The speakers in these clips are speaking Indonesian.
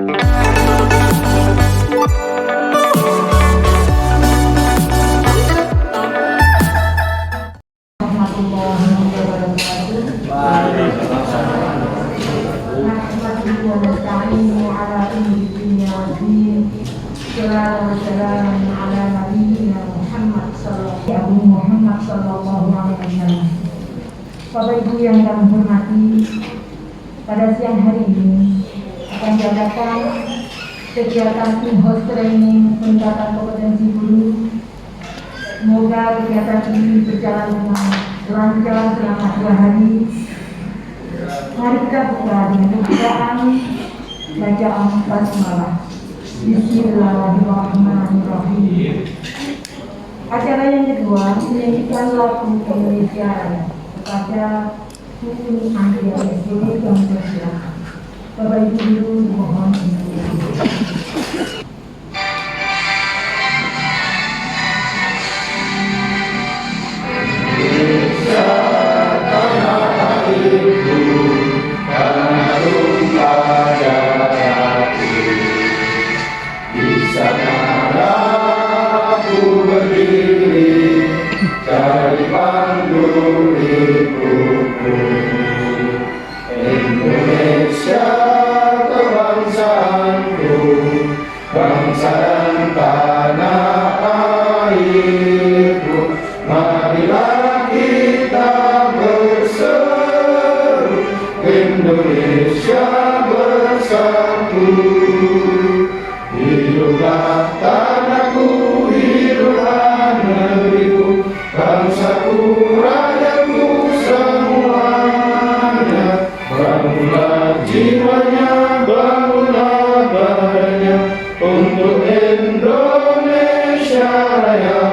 Bapak Ibu yang kami hormati, pada siang hari ini akan diadakan kegiatan in-house training peningkatan kompetensi guru. Semoga kegiatan ini berjalan dengan lancar selama 2 hari. Mari kita buka dengan pembukaan bacaan basmalah. Bismillahirrahmanirrahim. Acara yang kedua menyanyikan lagu Indonesia Raya kepada Bumi Andrea SD yang bersilakan. Bapak Ibu Guru mohon Indonesia kebangsaanku, bangsa dan tanah airku. Marilah kita berseru, Indonesia bersatu. Hiduplah tanahku, hiduplah negeriku, bangsaku, rakyatku semuanya. Bangunlah jiwanya, bangunlah badannya untuk Indonesia Raya.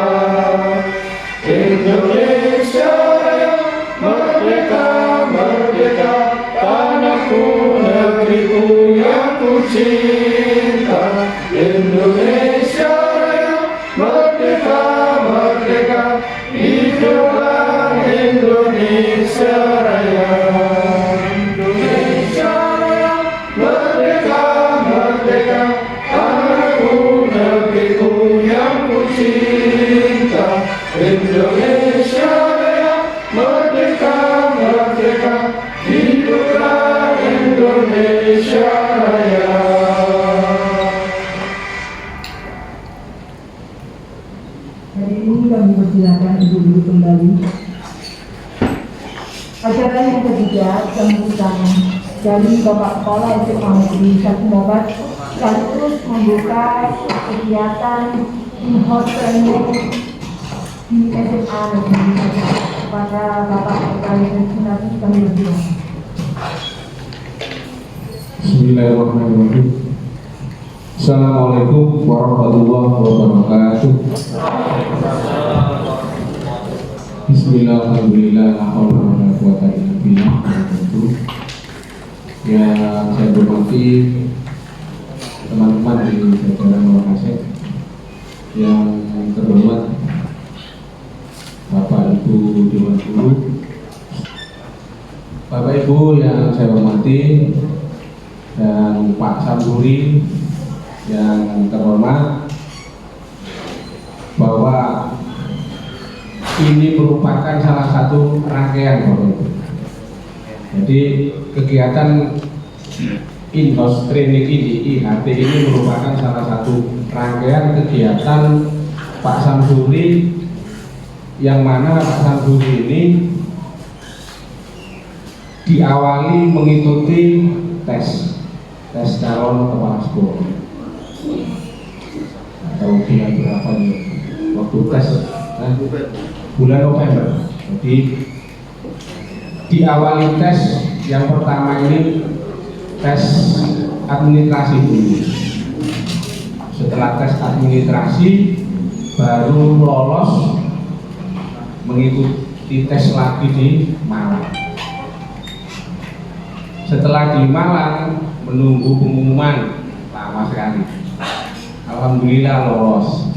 Indonesia Raya, merdeka, merdeka, tanahku, negeriku yang ku cinta. Indonesia Raya, merdeka, merdeka, hiduplah Indonesia Raya. Indonesia Raya, merdeka, merdeka, tanahku, negeriku yang ku cinta. Indonesia Raya, merdeka, merdeka, hiduplah Indonesia Raya. Hari ini kami persilakan ibu-ibu kembali. Acara yang ketiga sambutan dari Bapak Kepala SMA Negeri 1 Mobat sekaligus membuka kegiatan in-house training di SMA Negeri 1 kepada Bapak Kepala SMA kami bersilakan. Bismillahirrahmanirrahim. Assalamualaikum warahmatullahi wabarakatuh. Bismillahirrahmanirrahim. Yang saya hormati teman-teman di jajaran Wakasek, yang terhormat Bapak Ibu Dewan Guru, Bapak Ibu yang saya hormati, dan Pak Samsuri yang terhormat, bahwa ini merupakan salah satu rangkaian Bapak Ibu. Jadi kegiatan in-house training ini, IHT ini merupakan salah satu rangkaian kegiatan Pak Samsuri, yang mana Pak Samsuri ini diawali mengikuti tes calon kepala sekolah. Atau bulan berapa nih waktu tes? Bulan November. Jadi diawali tes yang pertama ini tes administrasi dulu. Setelah tes administrasi baru lolos mengikuti tes lagi di Malang. Setelah di Malang menunggu pengumuman lama sekali. Alhamdulillah lolos.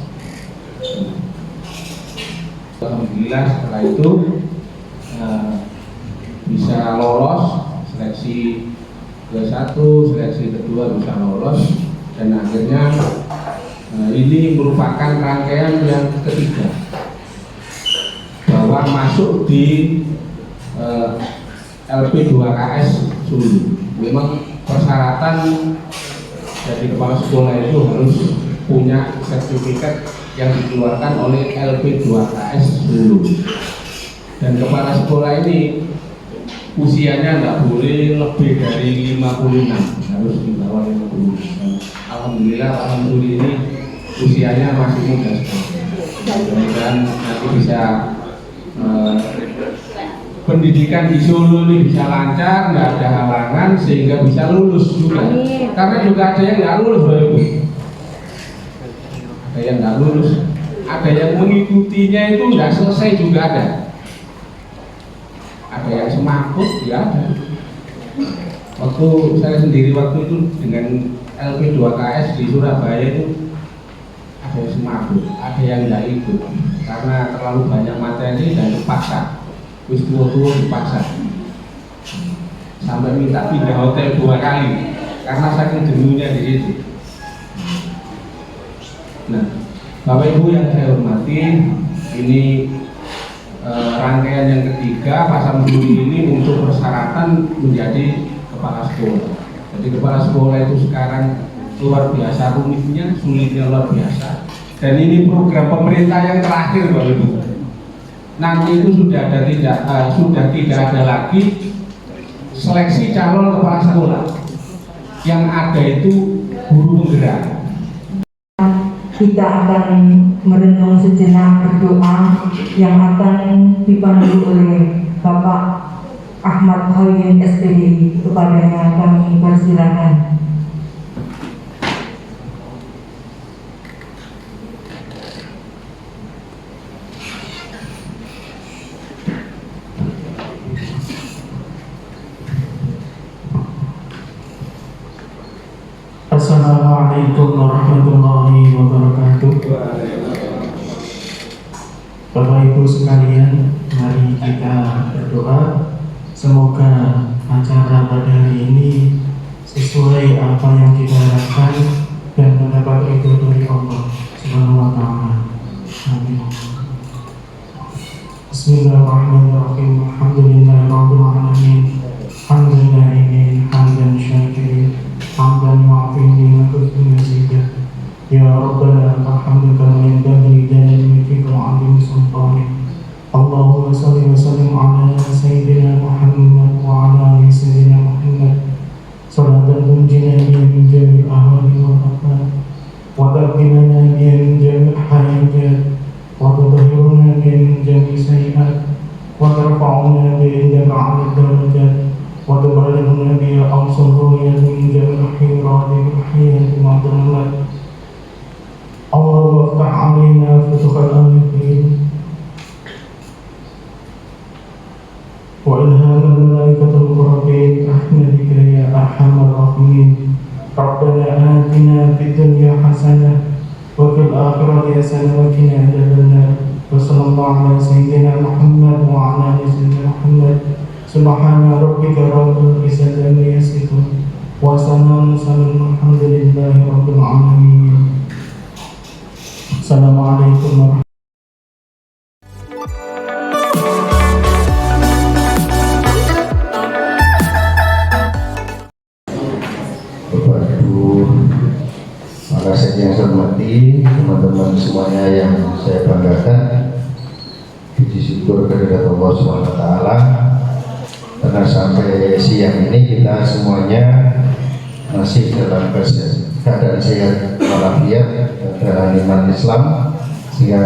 Alhamdulillah setelah itu bisa lolos seleksi seleksi 1, seleksi kedua bisa lolos, dan akhirnya ini merupakan rangkaian yang ketiga bahwa masuk di LP2KS Sulu. Memang persyaratan dari kepala sekolah itu harus punya sertifikat yang dikeluarkan oleh LP2KS Sulu, dan kepala sekolah ini usianya nggak boleh lebih dari 56, harus di bawah 56. Alhamdulillah ini usianya masih muda sekali. Mudah-mudahan nanti bisa pendidikan di Solo ini bisa lancar, nggak ada halangan, sehingga bisa lulus juga. Karena juga ada yang nggak lulus, Bapak Ibu. Ada yang nggak lulus, ada yang mengikutinya itu nggak selesai juga ada. Ada yang semaput, ya ada. Waktu saya sendiri waktu itu dengan LP2KS di Surabaya itu ada yang semaput, ada yang nggak ikut karena terlalu banyak materi dan terpaksa. Wis tua-tua dipaksa sampai minta pindah hotel 2 kali karena saking jenuhnya di situ. Nah, Bapak Ibu yang saya hormati, ini rangkaian yang ketiga Pak Samsuri ini untuk persyaratan menjadi kepala sekolah. Jadi kepala sekolah itu sekarang luar biasa rumitnya, sulitnya luar biasa. Dan ini program pemerintah yang terakhir, Bapak Ibu. Nanti itu sudah tidak ada lagi seleksi calon kepala sekolah, yang ada itu guru penggerak. Kita akan merenung sejenak berdoa yang akan dipandu oleh Bapak Ahmad Hoyin SPDI. Kepadanya kami persilakan. Assalamualaikum warahmatullahi wabarakatuh. Bapak Ibu sekalian, mari kita berdoa semoga acara pada hari ini sesuai apa yang kita harapkan dan mendapat ridho dari Allah Subhanahu wa taala. Amin. Bismillahirrahmanirrahim. Alhamdulillahirabbil alamin. Hamdan hamdan syakirin. Hamdan ma'afini nakutun mazidah. Ya Rabbana alhamdu kama yanbaghi lijalali mulkika wa 'azimi sultanik. Allahumma salli wa sallim ala sayyidina Muhammad wa ala ali sayyidina Muhammad. Salatan tunjina biha min jami'il ahwali wal afat, wa taqinana biha min jami'il hajat, wa tutahhiruna biha min jami'i sayyi'at, wa tarfa'una biha indaka 'ala darajat, wa tuballighuna biha aqsal ru'yat min jami'il khairat wal hayat ma dhamat. Allahumma iftah 'alaina futuhal arifin wa ilhamal malaikatul muqarrabin rahmatika ya arhamar rahimin. Rabbana atina fid dunya hasanah wa fil akhirati hasanah wa qina adzabannar. Wa sallallahu ala sayyidina Muhammad wa ala ali sayyidina Muhammad. Subhana rabbika rabbil izzati amma yasifun wa salamun alhamdulillahi rabbil alamin. Assalamualaikum warahmatullahi wabarakatuh. Bapak Ibu, maka saya yang hormati teman-teman semuanya yang saya banggakan, puji syukur kehadirat Allah SWT, karena sampai siang ini kita semuanya masih dalam keadaan sehat walafiat dalam iman Islam, sehingga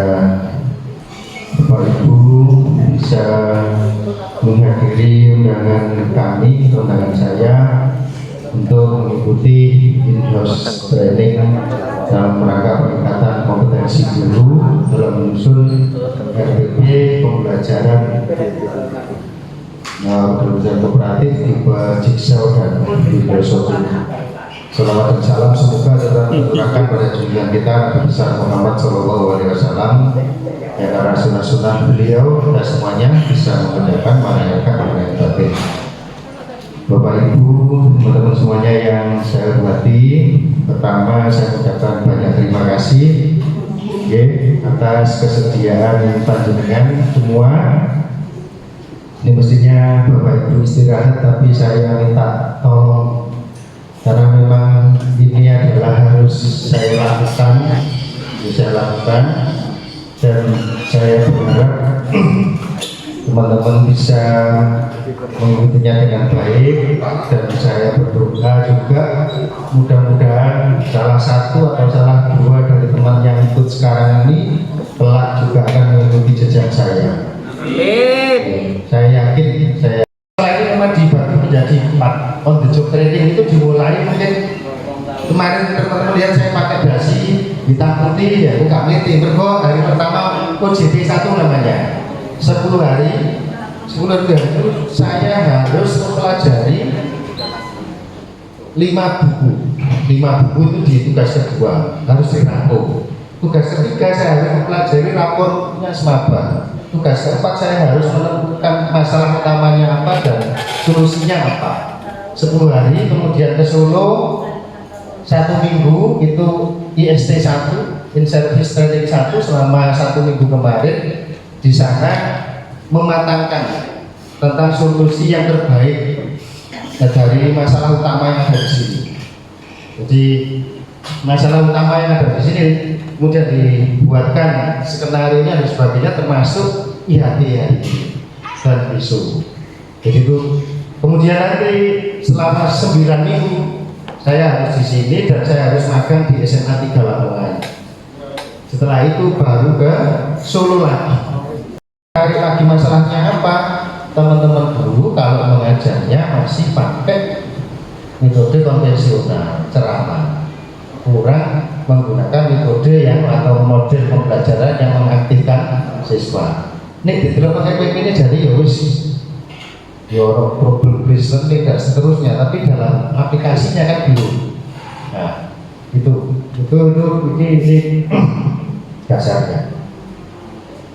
Bapak Ibu bisa menghadiri undangan kami, undangan saya untuk mengikuti in-house training dalam rangka peningkatan kompetensi guru dalam menyusun RPP pembelajaran pembelajaran kooperatif tipe Jigsaw dan filosofi. Salawat dan salam semoga tetap tercurahkan pada junjungan kita Nabi besar Muhammad SAW, yang karena sunnah-sunnah beliau kita semuanya bisa mengerjakan, menanyakan, dan batin. Bapak Ibu, teman-teman semuanya yang saya hormati, pertama saya ucapkan banyak terima kasih atas kesediaan panjenengan semua. Ini mestinya Bapak Ibu istirahat, tapi saya minta tolong karena memang ini adalah harus saya lakukan, dan saya berharap teman-teman bisa mengikutinya dengan baik, dan saya berdoa juga mudah-mudahan salah satu atau salah dua dari teman yang ikut sekarang ini kelak juga akan mengikuti jejak saya. Saya yakin ini memang dibagi menjadi 4. On the job training itu dimulai mungkin kemarin teman-teman lihat saya pakai dasi hitam putih, ya bukan meeting berkok hari pertama OJT 1 namanya 10 hari itu saya harus mempelajari 5 buku itu di tugas kedua harus dirangkum. Tugas ketiga saya harus mempelajari rapornya semaba. Tugas keempat saya harus menentukan masalah utamanya apa dan solusinya apa. 10 hari, kemudian ke Solo 1 minggu itu IST 1, In Service Training 1 selama 1 minggu kemarin. Di sana mematangkan tentang solusi yang terbaik dari masalah utama yang ada di sini. Jadi masalah utama yang ada di sini kemudian dibuatkan skenario-nya dan sebagainya, termasuk IHT dan ISO. Jadi itu kemudian nanti selama 9 minggu saya harus di sini dan saya harus magang di SMA 3 Lamongan. Setelah itu baru ke Solo lagi. Cari lagi masalahnya apa? Teman-teman guru kalau mengajarnya masih pakai metode konvensional, ceramah, kurang menggunakan metode yang atau model pembelajaran yang mengaktifkan siswa. Nih di dalam pakai ini jadi ya wis problem based learning dan seterusnya, tapi dalam aplikasinya kan belum. Nah ini dasarnya.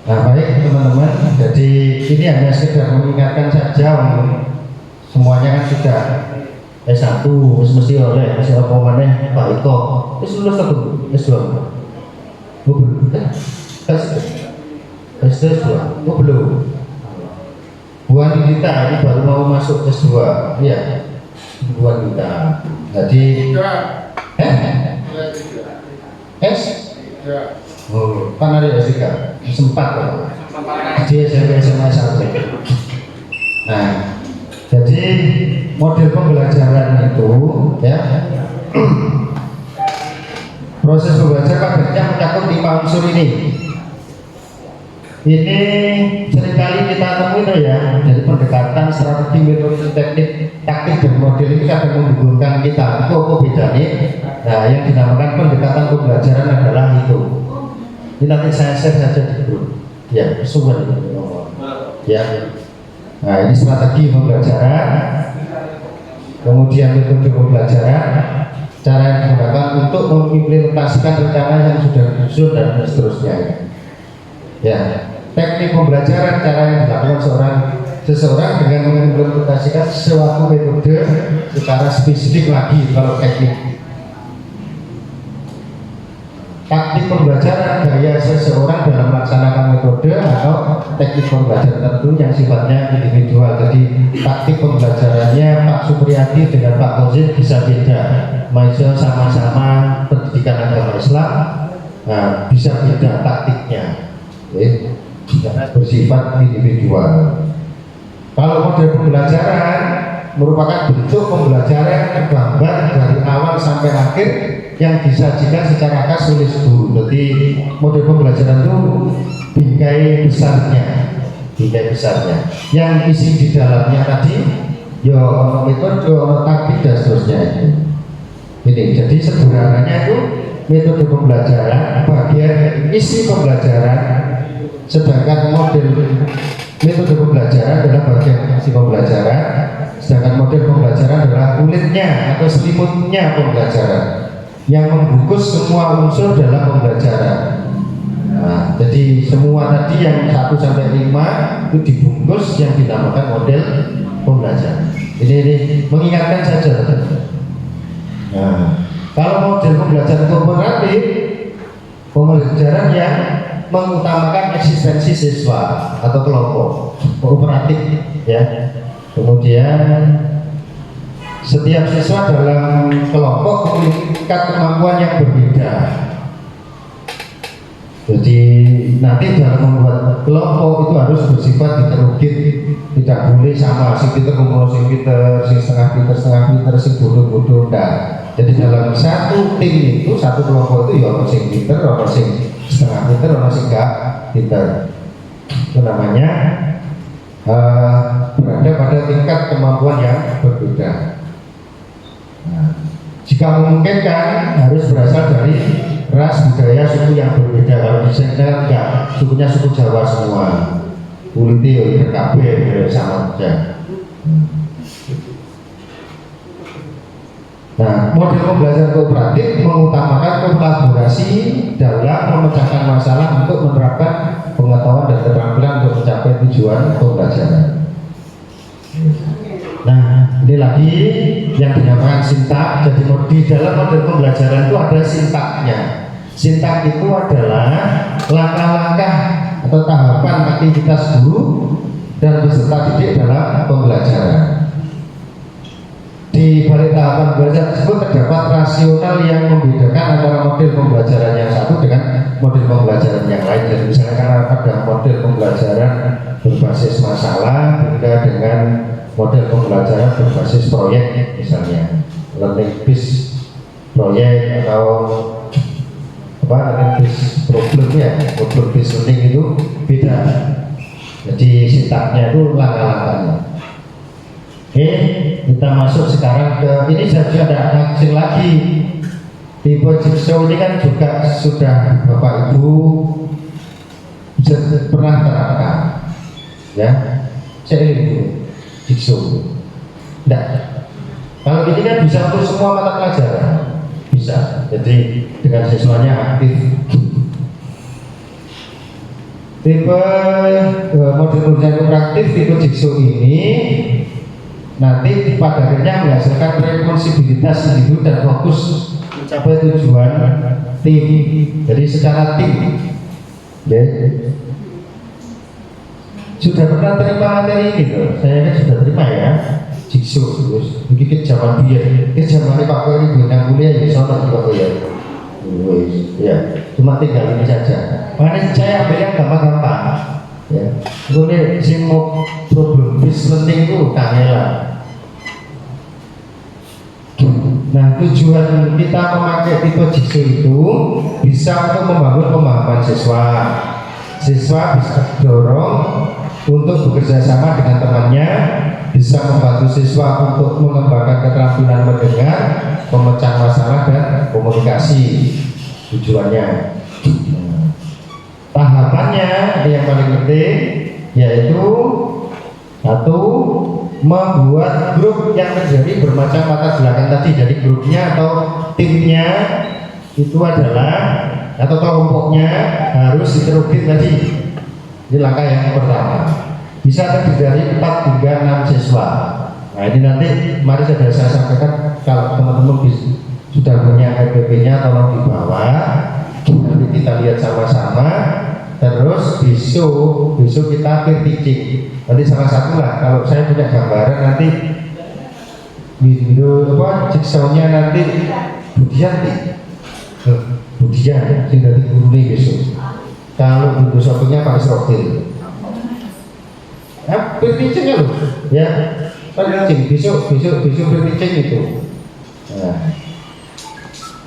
Nah baik teman-teman, jadi ini hanya sekedar mengingatkan saja, semuanya kan sudah S1, mesti oleh apa mana Pak Iko, lulus satu S2, belum, S2, belum. Bu Anindita ini baru mau masuk S2, ya, Bu Anindita. Jadi, S? Oh, kan ada S3, sempat loh. Di SMP SMA 1. Nah, jadi model pembelajaran itu, ya, proses pembelajaran padatnya mencakup 5 unsur ini. Ini seringkali kita temui ya, dari pendekatan, strategi, metode, teknik, taktik, dan model ini akan menghubungkan kita. Itu apa bedanya? Nah, yang dinamakan pendekatan pembelajaran adalah itu. Ini nanti saya share saja di grup. Ya, sumber ya. Nah, ini strategi pembelajaran, kemudian metode pembelajaran, cara yang digunakan untuk mengimplementasikan rencana yang sudah disusun dan seterusnya. Ya, teknik pembelajaran, cara yang dilakukan seseorang dengan mengimplementasikan suatu metode secara spesifik lagi kalau teknik. Taktik pembelajaran, gaya seseorang dalam melaksanakan metode atau teknik pembelajaran tertentu yang sifatnya individual. Jadi taktik pembelajarannya Pak Supriyadi dengan Pak Kozin bisa beda. Mahasiswa sama-sama pendidikan agama Islam, nah, bisa beda taktiknya, karena bersifat individual. Kalau model pembelajaran merupakan bentuk pembelajaran tergambar dari awal sampai akhir yang disajikan secara khas oleh guru. Jadi model pembelajaran itu bingkai besarnya, yang isi di dalamnya tadi ya metode, taktik dan seterusnya. Ini jadi sederhananya itu metode pembelajaran bagian isi pembelajaran, sedangkan model metode pembelajaran adalah bagian isi pembelajaran, sedangkan model pembelajaran adalah kulitnya atau selimutnya pembelajaran yang membungkus semua unsur dalam pembelajaran. Nah, jadi semua tadi yang 1 sampai 5 itu dibungkus yang dinamakan model pembelajaran. Ini mengingatkan saja. Nah, kalau model pembelajaran kooperatif, pembelajaran yang mengutamakan eksistensi siswa atau kelompok kooperatif, ya. Kemudian setiap siswa dalam kelompok memiliki tingkat kemampuan yang berbeda. Jadi nanti dalam membuat kelompok itu harus bersifat heterogen, tidak boleh sama, si pinter kumpul si pinter, si setengah pinter, si bodoh, enggak. Jadi dalam satu tim itu, satu kelompok itu ya orang sing pinter, orang sing setengah pinter, orang sing enggak pinter. Itu namanya berada pada tingkat kemampuan yang berbeda. Nah, jika memungkinkan harus berasal dari ras, budaya, suku yang berbeda. Kalau di sana kan enggak, sukunya suku Jawa semua, kulitnya PKB sama saja. Nah, model pembelajaran kooperatif mengutamakan kolaborasi dalam memecahkan masalah untuk menerapkan pengetahuan dan keterampilan untuk mencapai tujuan pembelajaran. Nah, ini lagi yang dinamakan sintak. Jadi di dalam model pembelajaran itu ada sintaknya. Sintak itu adalah langkah-langkah atau tahapan aktivitas guru dan peserta didik dalam pembelajaran. Di balik tahapan belajar tersebut terdapat rasional yang membedakan antara model pembelajaran yang satu dengan model pembelajaran yang lain. Jadi misalnya karena ada model pembelajaran berbasis masalah beda dengan model pembelajaran berbasis proyek, misalnya learning based proyek atau learning based problem, ya, problem based learning itu beda. Jadi sintaknya itu langkah-langkahnya. Oke, kita masuk sekarang ke ini saja, ada asing lagi. Tipe jigsaw ini kan juga sudah Bapak Ibu pernah terapkan, ya. Saya ini jigsaw. Tidak. Kalau ini kan bisa untuk semua mata pelajaran, bisa. Jadi dengan siswanya aktif. Tipe model pembelajaran interaktif tipe jigsaw ini nanti pada akhirnya menghasilkan responsibilitas individu dan fokus mencapai tujuan tim. Jadi secara tim, ya. Sudah pernah terima materi ini loh, saya kan sudah terima ya, jigsaw terus bikin zaman biar, zaman Pak Kori yang kuliah ya sama juga ya. Ya, cuma tinggal ini saja. Makanya saya ambil yang gampang-gampang, ya. Kemudian si mau problem based learning itu kangelan. Nah, tujuan kita memakai tipe jigsaw itu bisa untuk membangun pemahaman siswa. Siswa bisa didorong untuk bekerja sama dengan temannya, bisa membantu siswa untuk mengembangkan keterampilan mendengar, memecah masalah dan komunikasi. Tujuannya. Tahapannya yang paling penting yaitu satu, membuat grup yang terjadi bermacam latar belakang tadi. Jadi grupnya atau timnya itu adalah atau kelompoknya harus heterogen tadi. Ini langkah yang pertama. Bisa terdiri dari 4 hingga 6 siswa. Nah ini nanti mari saya sampaikan, kalau teman-teman sudah punya RPP-nya tolong dibawa. Nanti kita lihat sama-sama. Terus besok kita peer teaching. Nanti salah satu lah, kalau saya punya gambaran nanti video jigsawnya nanti Budian sing dadi gurune besok. Kalau video satunya Pak Isrofil. Peer teaching ya loh, ya. Besok peer teaching itu. Nah.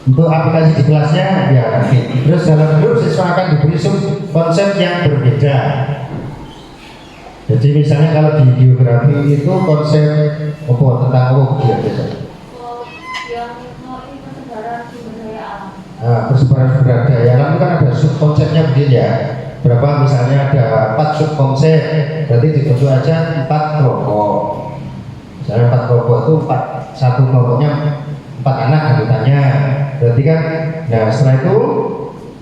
Untuk aplikasi di kelasnya ya nanti. Terus dalam grup siswa akan diberi konsep yang berbeda. Jadi misalnya kalau di geografi itu konsep tentang biasa. Persebaran sumber daya alam itu kan ada subkonsepnya begini ya. Berapa misalnya ada 4 subkonsep, berarti dibentuk aja 4 kelompok. Misalnya 4 kelompok itu satu kelompoknya 4 anak anggotanya. Berarti kan, nah setelah itu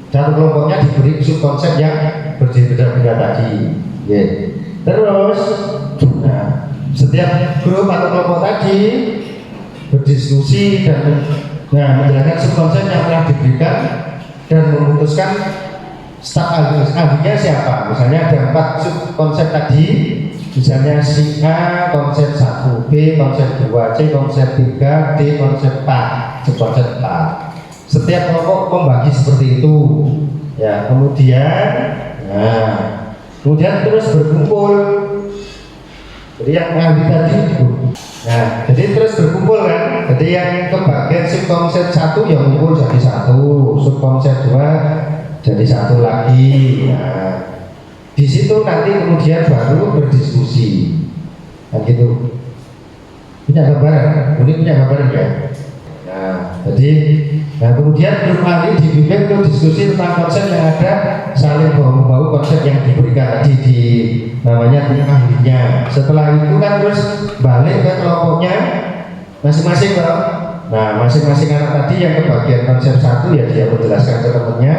satu kelompoknya diberi subkonsep yang berbeda-beda tadi. Yeah. Terus, nah setiap grup atau kelompok tadi berdiskusi dan menjelaskan subkonsep yang telah diberikan dan memutuskan staf ahlinya siapa. Misalnya ada 4 subkonsep tadi, misalnya si A konsep 1, B konsep 2, C konsep 3, D konsep 4, subkonsep 4. Setiap kelompok membagi seperti itu ya. Kemudian terus berkumpul. Jadi yang ahli tadi itu. Nah, jadi terus berkumpul kan. Jadi yang kebagian subkonsep 1 yang ngumpul jadi 1, subkonsep 2 jadi 1 lagi. Nah, di situ nanti kemudian baru berdiskusi. Nah, gitu. Punya gambaran? Ini punya gambaran ya? Nah, jadi kemudian grup ahli dibimbing untuk diskusi tentang konsep yang ada, saling bahu-bahu konsep yang diberikan tadi di namanya tim ahlinya. Setelah itu kan terus balik ke kelompoknya masing-masing loh. Nah, masing-masing anak tadi yang kebagian konsep 1 ya dia menjelaskan ke temannya,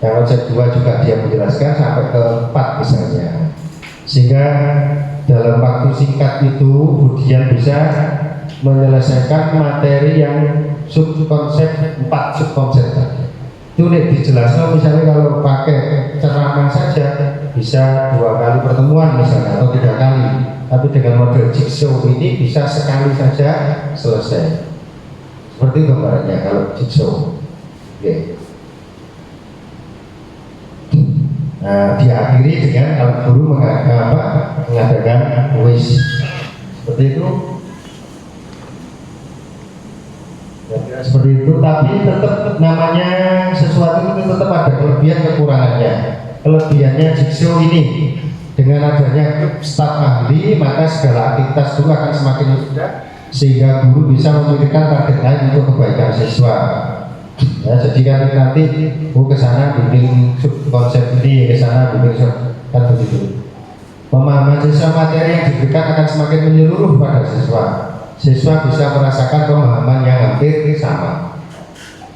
yang konsep 2 juga dia menjelaskan sampai ke 4 misalnya, sehingga dalam waktu singkat itu Budian bisa menyelesaikan materi yang subkonsep 4 subkonsep tadi. Itu dijelaskan misalnya kalau pakai ceramah saja bisa 2 kali pertemuan misalnya atau 3 kali, tapi dengan model jigsaw ini bisa sekali saja selesai. Seperti gambarannya kalau jigsaw. Oke. Nah, diakhiri dengan kalau guru mengadakan kuis seperti itu. Seperti itu, tapi tetap namanya sesuatu itu tetap ada kelebihan kekurangannya. Kelebihannya jigsaw ini dengan adanya staf ahli, maka segala aktivitas guru akan semakin mudah sehingga guru bisa memikirkan target lain untuk kebaikan siswa. Ya, jadi kan nanti ke sana bimbing konsep ini, ke sana bimbing kan begitu. Pemahaman siswa materi yang diberikan akan semakin menyeluruh pada siswa. Siswa bisa merasakan pemahaman yang hampir sama.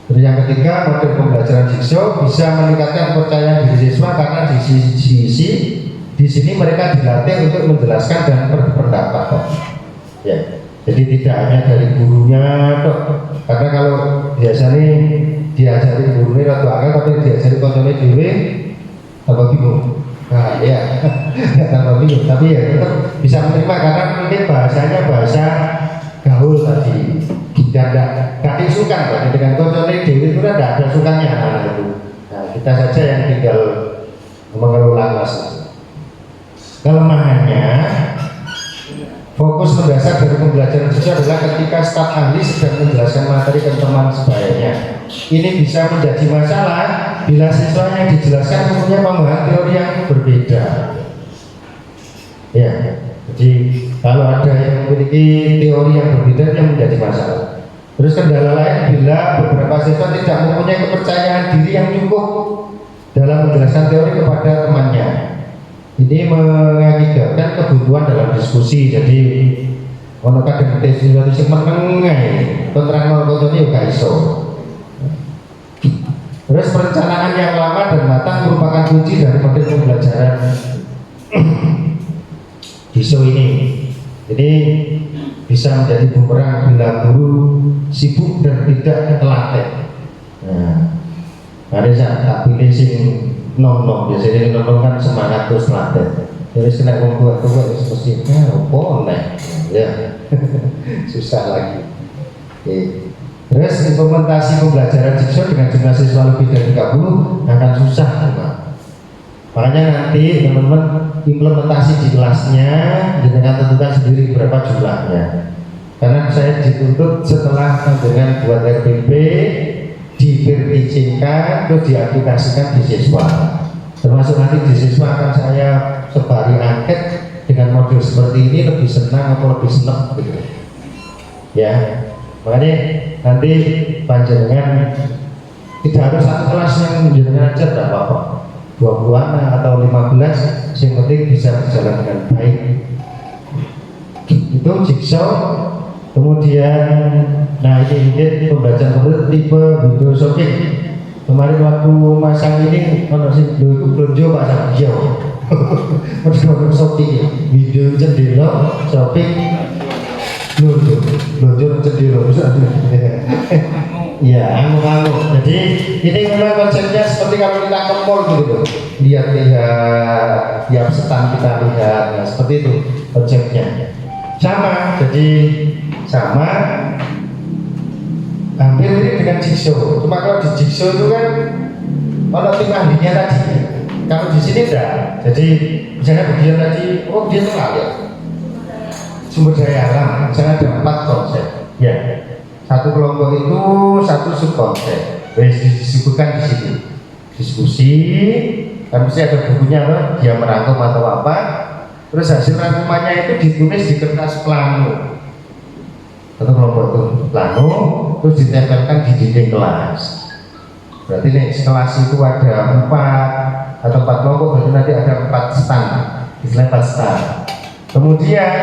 Terus yang ketiga, model pembelajaran jigsaw bisa meningkatkan kepercayaan diri siswa karena di sini mereka dilatih untuk menjelaskan dan berpendapat. Ya, jadi tidak hanya dari gurunya, dok. Karena kalau biasanya diajari gurunya atau agak, tapi diajari konsolnya dewe, tambah bingung. Nah, ya, tambah bingung. Tapi ya tetap bisa menerima karena mungkin bahasanya bahasa gaul tadi, tidak sukan berarti dengan konsolnya dewe itu tidak ada sukannya anak itu. Nah, kita saja yang tinggal mengelola kelas. Kelemahannya, fokus mendasar dari pembelajaran siswa adalah ketika staf ahli sedang menjelaskan materi ke teman sebayanya. Ini bisa menjadi masalah bila siswa yang dijelaskan mempunyai pemahaman teori yang berbeda. Ya, jadi kalau ada yang memiliki teori yang berbeda yang menjadi masalah. Terus kendala lain bila beberapa siswa tidak mempunyai kepercayaan diri yang cukup dalam menjelaskan teori kepada temannya. Ini mengakibatkan kebutuhan dalam diskusi. Jadi ono kadang siswa itu menengai kontra kontra juga iso. Terus perencanaan yang lama dan matang merupakan kunci dari model pembelajaran jigsaw ini. Jadi bisa menjadi bumerang bila guru sibuk dan tidak telaten. Nah, ada tak pilih sing nom biasanya nom kan semangat terus telaten. Jadi kena membuat mesti boleh ya susah lagi. Oke. Terus implementasi pembelajaran jigsaw dengan jumlah siswa lebih dari 30 akan susah teman. Makanya nanti teman-teman implementasi di kelasnya dengan tentukan sendiri berapa jumlahnya. Karena saya dituntut setelah dengan buat RPP diizinkan terus diaplikasikan di siswa. Termasuk nanti di siswa akan saya sebari angket dengan model seperti ini lebih senang atau lebih senang gitu. Ya, makanya nanti panjenengan tidak harus satu kelas yang panjenengan aja tidak apa-apa. 20 anak atau 15, yang penting bisa berjalan dengan baik. Itu jigsaw. Kemudian, nah ini pembelajaran tipe video shopping. Kemarin waktu masang ini, kalau sih belum Pak Sabio. Mergo shopping video jendela shopping lunjur jendela ya anu. Jadi ini memang konsepnya seperti kalau kita ke mall gitu loh, lihat-lihat tiap stand kita lihat, nah, seperti itu konsepnya sama. Jadi sama hampir mirip dengan jigsaw, cuma kalau di jigsaw itu kan kalau tim ahlinya tadi, kalau di sini enggak. Jadi misalnya bagian tadi, oh dia tuh ya sumber daya alam, misalnya ada 4 konsep ya, satu kelompok itu satu subkonsep, disebutkan di sini diskusi, kan mesti ada bukunya loh, dia merangkum atau apa, terus hasil rangkumannya itu ditulis di kertas plano, satu kelompok itu plano, terus ditempelkan di dinding kelas. Berarti nih kelas itu ada 4 atau 4 kelompok, berarti nanti ada 4 stand, istilahnya 4 stand. Kemudian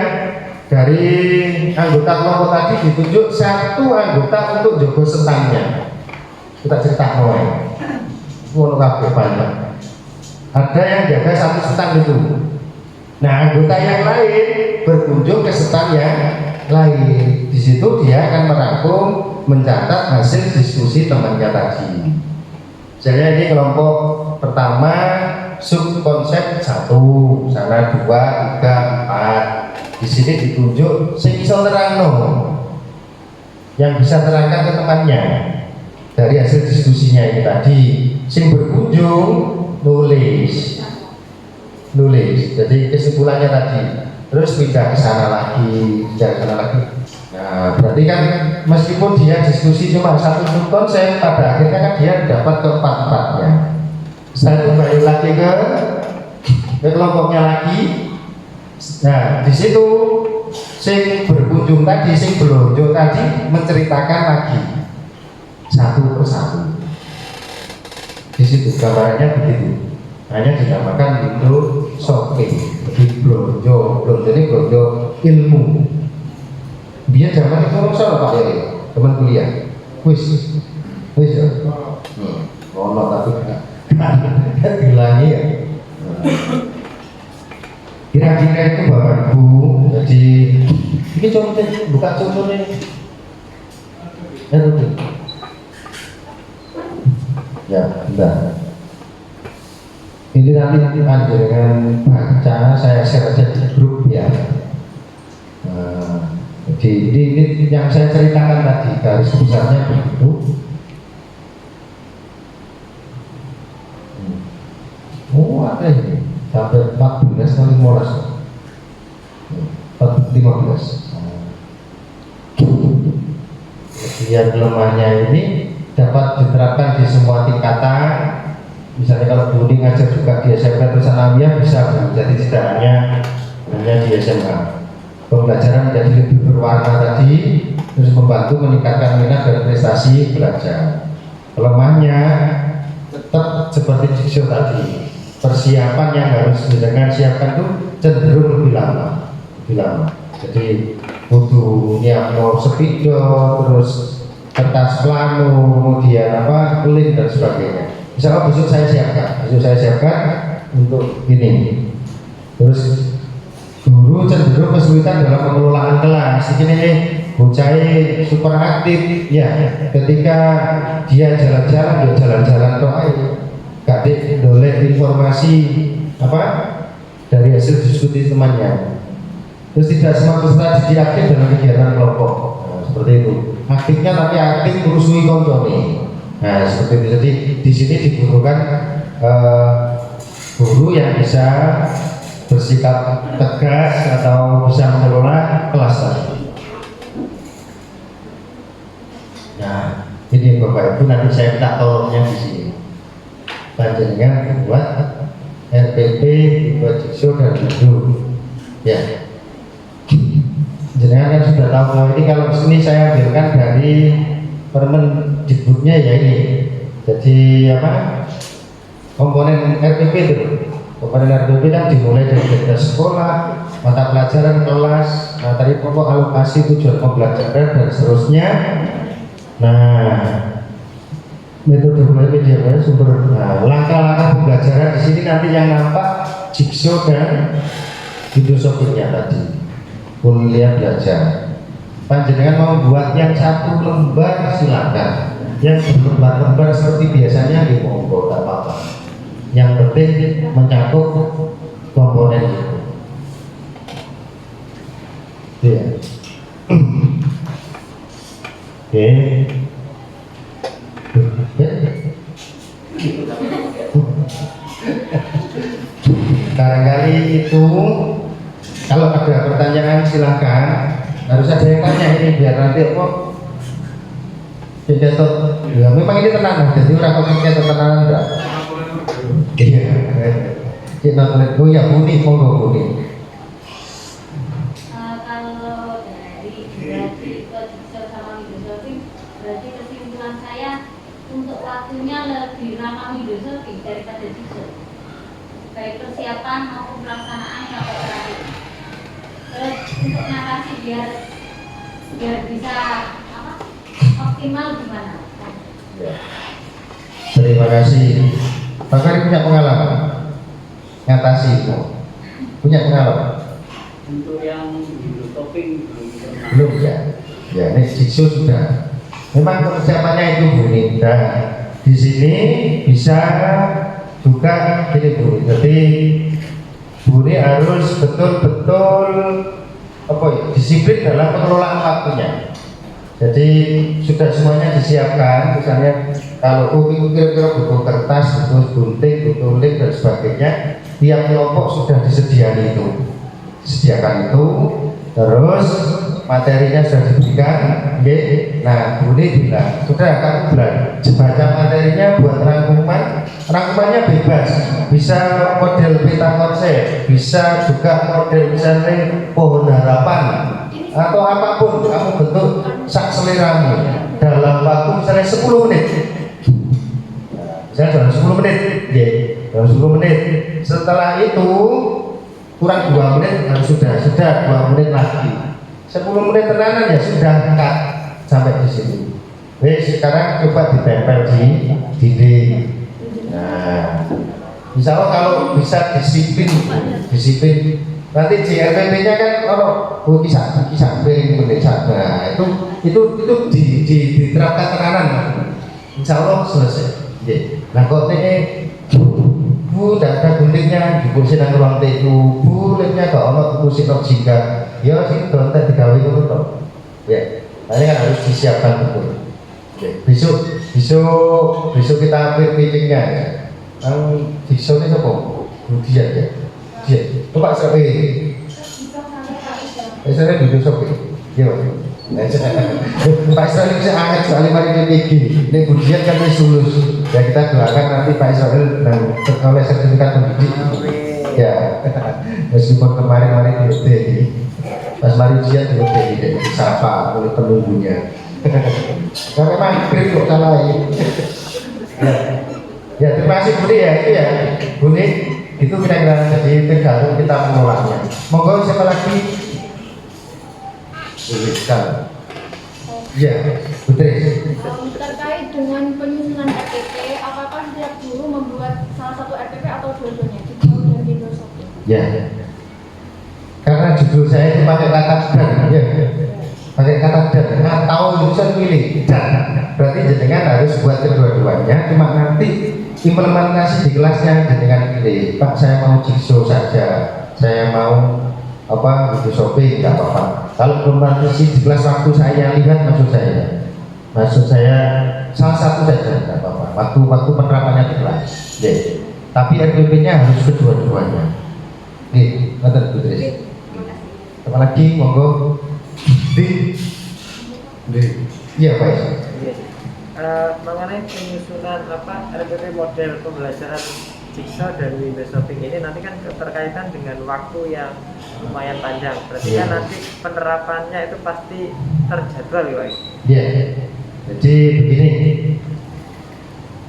dari anggota kelompok tadi ditunjuk 1 anggota untuk jaga standnya. Kita cerita mulai. Wono kabeh banyak. Ada yang jaga 1 stand itu. Nah, anggota yang lain berkunjung ke stand yang lain. Di situ dia akan merangkum, mencatat hasil diskusi temannya tadi. Misalnya ini kelompok pertama subkonsep 1, sana 2, 3, 4. Di sini ditunjuk sing iso terangno, yang bisa terangkan ke temannya dari hasil diskusinya ini tadi. Sing berkunjung nulis. Jadi kesimpulannya tadi, terus pindah ke sana lagi, Nah, berarti kan meskipun dia diskusi cuma 1 subkonsep, pada akhirnya kan dia dapat ke-4-4-nya. Setelah itu balik lagi ke kelompoknya lagi. Nah, di situ sing berkunjung tadi, sing belonjo tadi menceritakan lagi 1 persatu. Di situ gambarannya begitu. Hanya dinamakan itu shopping. Jadi belonjo ini belonjo ilmu. Biar zaman itu orang salah Pak Yari, teman kuliah. Wis ya. Ono tapi dilangi ya. Kira-kira itu Bapak Ibu. Jadi ini contoh, buka contohnya. Ya, enggak. Ini nanti dengan baca, saya share aja di grup ya. Jadi ini yang saya ceritakan tadi, garis besarnya begitu. Oh ada ini sampai 14 kali 15. Kemudian lemahnya ini dapat diterapkan di semua tingkatan. Misalnya kalau Budi ngajar juga di SMP atau Sanawiyah bisa, jadi tidak hanya di SMA. Pembelajaran menjadi lebih berwarna tadi, terus membantu meningkatkan minat dan prestasi belajar. Lemahnya tetap seperti jigsaw tadi, persiapan yang harus dengan siapkan itu cenderung lebih lama. Jadi butuh nyiapno spidol, terus kertas plano, kemudian link dan sebagainya. Misalnya besok saya siapkan untuk ini. Terus guru cenderung kesulitan dalam pengelolaan kelas. Ini bocah super aktif ya. Ketika dia jalan-jalan kok gak dolek informasi dari hasil diskusi temannya. Terus tidak semua peserta jadi aktif dalam kegiatan kelompok. Nah, seperti itu. Aktifnya tapi aktif merusui koncone. Nah, seperti itu. Jadi di sini dibutuhkan guru yang bisa bersikap tegas atau bisa mengelola kelas tadi. Nah, ini Bapak Ibu nanti saya minta tolongnya di sini. Panjenengan buat RPP, buat jigsaw dan buku. Ya. Jenengan kan sudah tahu bahwa ini kalau sini saya ambilkan dari permen dibutnya ya ini. Jadi komponen RPP itu. Komponen RPP kan dimulai dari data sekolah, mata pelajaran, kelas, materi pokok, alokasi, tujuan pembelajaran dan seterusnya. Nah, metode media sumber, langkah-langkah pembelajaran di sini nanti yang nampak jigsaw dan filosofinya tadi, kuliah belajar. Panjenengan mau buat yang satu lembar silakan, yang berlembar-lembar seperti biasanya di monggo, tak apa-apa. Yang penting mencakup komponen itu. Ya. Oke. Barangkali itu, kalau ada pertanyaan silakan. Harus ada yang tanya ini biar nanti kok tidak ya memang ini tenang, jadi orang komunikasi tenanan enggak? Iya. Kita oh ya Buni, monggo Buni. Kalau dari berarti jigsaw sama filosofi, berarti kesimpulan saya untuk waktunya lebih lama filosofi daripada jigsaw, baik persiapan maupun pelaksanaan sampai terakhir. Terus untuk narasi biar bisa optimal gimana? Ya. Terima kasih. Pak Karim punya pengalaman ngatasi itu, punya pengalaman. Untuk yang topping Belum ya. Ya ini jigsaw sudah. Memang persiapannya itu Bu Nida. Di sini bisa juga gini Bu. Jadi Bu ini harus betul-betul disiplin dalam pengelolaan waktunya. Jadi sudah semuanya disiapkan. Misalnya kalau kira-kira butuh kertas, butuh gunting, butuh lem dan sebagainya, tiap kelompok sudah disediakan itu. Disediakan itu, terus materinya sudah diberikan. Nah, Bu ini bilang, sudah kamu baca materinya, buat rangkumannya bebas, bisa model peta konsep, bisa juga model misalnya pohon harapan atau apapun, kamu bentuk sak seleramu dalam waktu misalnya 10 menit. Misalnya dalam 10 menit, dalam 10 menit. Setelah itu kurang 2 menit harus sudah 2 menit lagi. 10 menit tenanan ya sudah cut sampai di sini. Sekarang coba ditempel di dinding. Nah, insya Allah kalau bisa disiplin, nanti JRPP-nya kan kisah piring menit saja. Itu diterapkan tenanan. Insya Allah selesai. Nah kok ini Bu, tidak ada guntingnya, dikursi nang ruang TU. Bu, lemnya gak ono kursi nok jingga. Ya sih, dontek digawe ngono to. Ya, ini kan harus disiapkan betul. Besok kita ambil meetingnya. Jigsaw ini siapa? Budian ya. Dia. Pak Soe. Saya duduk sopi. Iya Pak Israel bisa angkat soal mari ini. Ini Budian kan wis lulus. Ya kita doakan nanti Pak Israel dan oleh sertifikat pendidik. Ya. Meskipun kemarin di pas mari ujian di sapa oleh penunggunya. Karena maghrib kok salah ini. Ya terima kasih Budi ya, itu ya Budi itu kira-kira jadi tergantung kita mengelolanya. Monggo siapa lagi? Silakan. Ya, Putri. Terkait dengan penyusunan RPP, apakah setiap guru membuat salah satu RPP atau dua-duanya, jigsaw dan filosofi? Ya. Karena judul saya itu pakai kata dan, ya. Pakai kata dan, atau bisa pilih dan. Berarti jenengan harus buat kedua-duanya. Cuma nanti implementasi di kelasnya jenengan pilih. Pak, saya mau jigsaw saja. Saya mau filosofi, nggak apa-apa. Kalau implementasi di kelas waktu saya lihat, maksud saya salah satu saja, nggak apa-apa. Waktu penerapannya di kelas. Ya. Tapi RPP-nya harus kedua-duanya. Nih, nonton Putri. Apa lagi, monggo. Iya Pak. Mengenai penyusunan RPP model pembelajaran jigsaw dan window shopping ini nanti kan keterkaitan dengan waktu yang lumayan panjang. Berarti kan nanti penerapannya itu pasti terjadwal ya Pak? Iya. Jadi begini,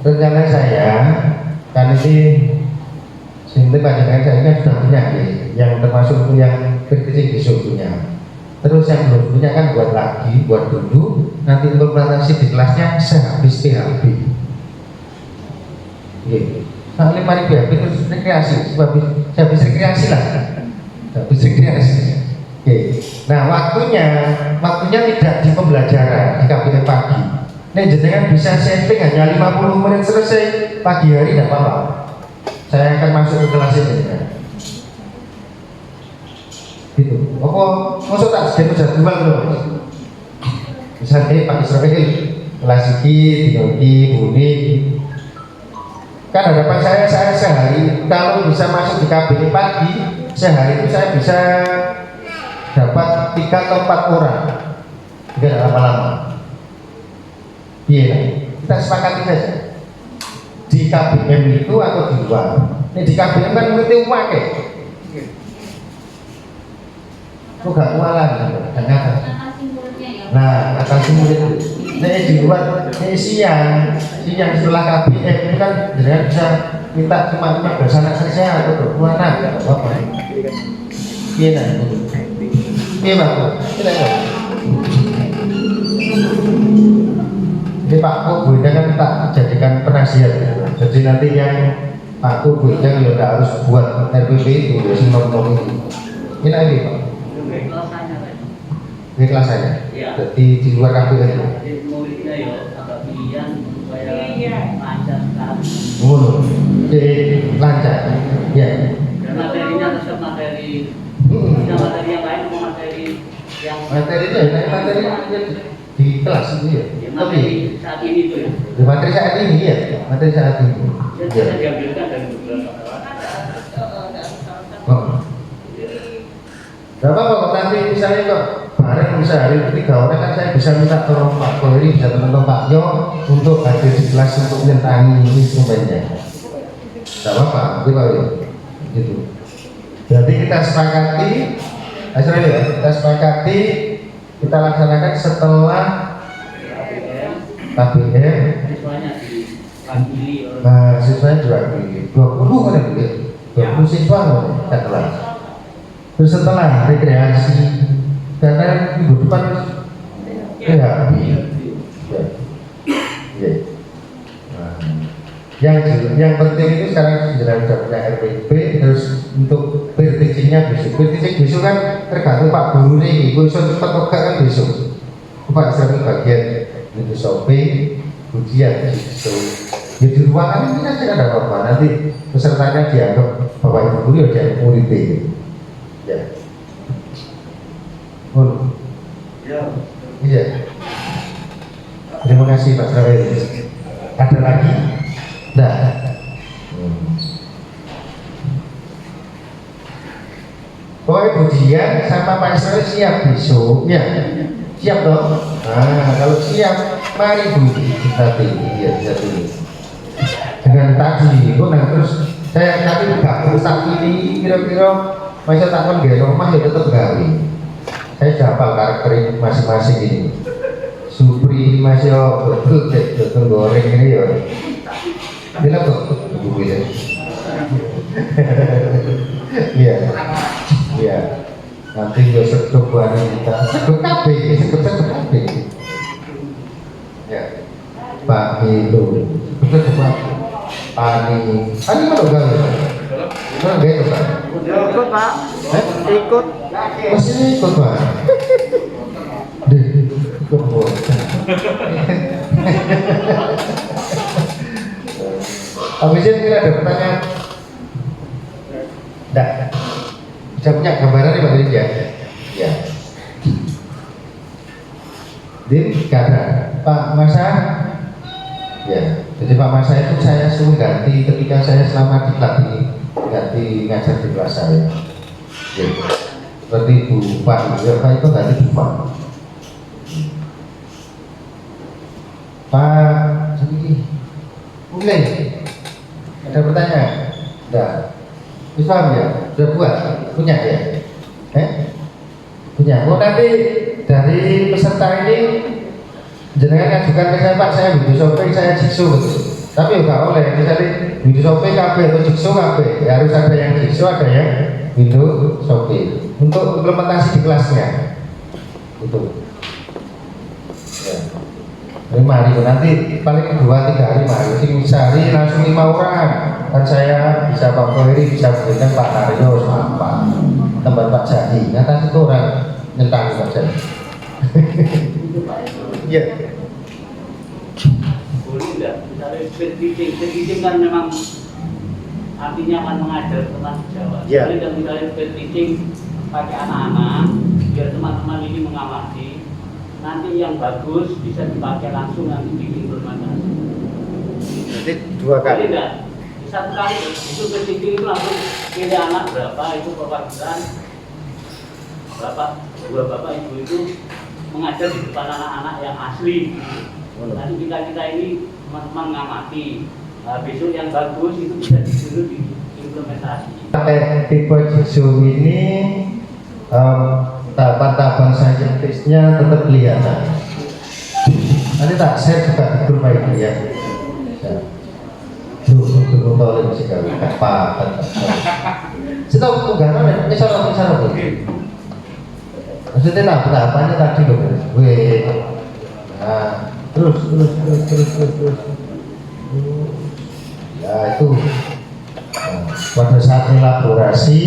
rencana saya kan ini sebenarnya panjangan saya kan sudah punya yang termasuk untuk yang kritik besok punya. Terus yang belum punya kan buat dulu, nanti implementasi di kelasnya sehabis PHB. Soalnya mari terus rekreasi, habis rekreasi lah, habis rekreasi. Oke. Nah waktunya tidak di pembelajaran di KBM pagi. Nah jenengan bisa setting hanya 50 menit selesai pagi hari tidak apa-apa. Saya akan masuk ke kelas ini. Gitu. Apa masuk tak sedang jadwal loh. Misalnya Pak Israfil kelas ini, Buni. Kan harapan saya sehari kalau bisa masuk di KBM pagi, sehari itu saya bisa dapat 3 atau 4 orang. Tidak lama-lama. Iya, kita sepakati saja. Di KBM itu atau di luar. Ini di KBM kan ngerti uang ya. Kok gak kualan, ternyata. Nah, atas murid itu. Ini di luar, ini siang setelah KBM itu kan jangan bisa minta cuma bersana saja atau berkeluarga, nggak apa-apa. Iya, nah, iya Pak. Ini Pak Kubu kan tak jadikan penasihat. Jadi nanti yang Pak Kubu yang tidak harus buat RPP itu, si nom-nom itu. Ini lagi Pak. Ini kelas saya. Jadi di luar KBM. Muridnya ya agak pilihan supaya lancar sekali. Lancar. Ya. Dan materinya tetap materi. Tidak materi yang lain, materi yang materinya di kelas itu ya. materi saat ini tuh ya. Di materi saat ini ya. Materi saat ini. Bisa diambilkan dari beberapa. Gak apa-apa kok nanti misalnya kok bareng bisa hari 3 orang kan saya bisa minta tolong Pak Kori, bisa tolong Pak Yo untuk hadir di kelas untuk menyentangi instrumennya. Gak apa-apa, itu Pak Yo. Gitu. Jadi kita sepakati, kita sepakati kita laksanakan setelah KBM. Siswanya diwakili oleh. Nah, siswanya diwakili 20 kan ya, 20 siswa kan kelas. Terus setelah rekreasi, karena minggu depan PHB, yang penting itu sekarang sudah punya RPP. Terus untuk PRTC-nya besok kan tergantung Pak Guru nih, besok cepat kok kan besok. Pak Israfil bagian itu shopping, ujian gitu. Ya di ruangan ini kan tidak ada apa-apa. Nanti pesertanya dianggap Bapak Ibu Guru ya dianggap murid gitu. Ya. Iya. Terima kasih Pak Israfil. Ada lagi? Nah. Pokoknya ujian sama Pak Israfil siap besok. Ya. Siap dong? Nah, kalau siap, mari Bu tadi. Iya, bisa dulu. Dengan tadi, terus saya tadi nggak perlu tak ini kira-kira masa takon gak rumah ya tetap gawe. Saya hafal karakter masing-masing ini. Supri masih betul goreng ini ya. Bila kok ibu ya. Iya. Iya. Nanti ya seduk bareng kita. Seduk kabeh, seduk kabeh. Ya. Pak Hilo. Seduk Pak Ani. Ani mana gawe? Mana gawe Pak? Ikut Pak. Ikut. Masih ikut Pak. Deh, ikut Pak. Habisnya tidak ada pertanyaan. Tidak. Sudah punya gambaran Pak Din ya? Ya. Din, karena Pak Masa. Ya. Jadi Pak Masa itu saya suruh ganti ketika saya selama di kelas ini ganti ngajar di kelas saya. Ya. Seperti Bu Pak, ya Pak itu ganti Bu Pak. Pak, ini mulai. Ada pertanyaan? Tidak. Bisa paham ya? Sudah buat? Punya ya? Punya. Oh nanti dari peserta ini jenengan ajukan ke saya Pak, saya video shopping, saya jigsaw gitu. Tapi enggak boleh, misalnya video shopping KB atau jigsaw KB, ya, harus ada yang jigsaw, ada yang video shopping untuk implementasi di kelasnya. Itu. Ya. Ini mari nanti paling 2-3 hari mari. Sing sehari langsung 5 orang. Kan saya bisa Pak Ferry, bisa berikan Pak Naryo sama Pak tempat Pak Jadi. Nyata itu orang nyentang Pak Jadi. Iya. Boleh enggak? Misalnya speed kan memang artinya akan mengajar teman Jawa. Iya. Boleh enggak misalnya speed pakai anak-anak biar teman-teman ini mengamati. Nanti yang bagus bisa dipakai langsung nanti diimplementasi. Jadi 2 kali. Boleh enggak? Satu kali itu speed itu langsung pilih anak berapa itu perwakilan bapak, 2 bapak ibu itu mengajar di depan anak-anak yang asli. Nanti kita ini teman-teman ngamati. Nah, besok yang bagus itu bisa disuruh diimplementasi. Pakai tipe jigsaw ini tahapan-tahapan saintisnya tetap kelihatan. Nanti tak share juga di grup ini ya. Tuh tolong sekali apa? Setahu negara misalnya tuh. Maksudnya tahapannya tadi loh, nah, terus. Ya itu. Nah, pada saat elaborasi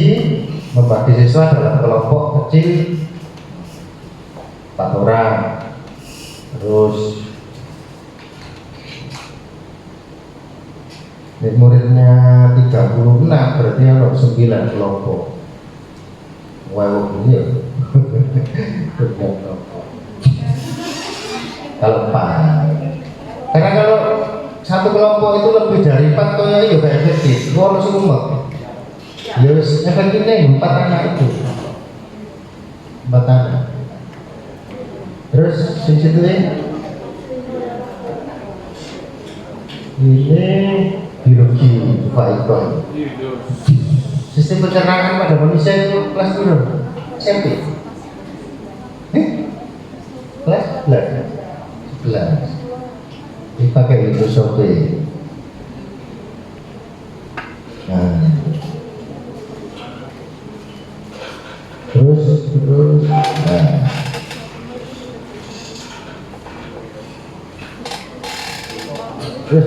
membagi siswa dalam kelompok kecil 4 orang, terus muridnya 36 berarti ada 9 kelompok. Wow, ini kalau 4, karena kalau satu kelompok itu lebih dari 4 tuh ya juga efektif. Gua harus umum. Ya efektifnya 4 anak itu, 4 anak. Terus di situ ini biologi Pak Iko. Sistem pencernaan pada manusia itu kelas berapa? SMP. Kelas 11. Dipakai Microsoft. Nah. Terus. Nah. Terus.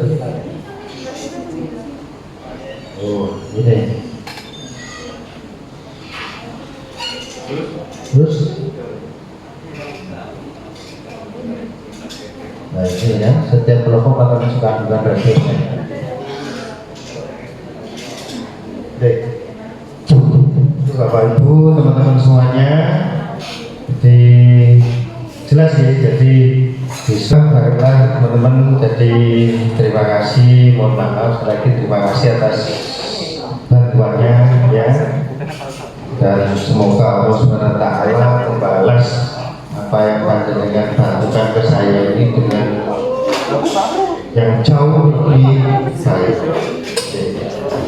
Oh, ini. Terus. Nah ini ya, setiap kelompok akan menggunakan referensi. Baik, itu Bapak Ibu, teman-teman semuanya. Jadi jelas ya, jadi bisa baiklah teman-teman. Jadi terima kasih, mohon maaf sekali lagi terima kasih atas bantuannya ya. Dan semoga Allah SWT membalas apa yang panjenengan bantukan ke saya ini dengan yang jauh lebih baik.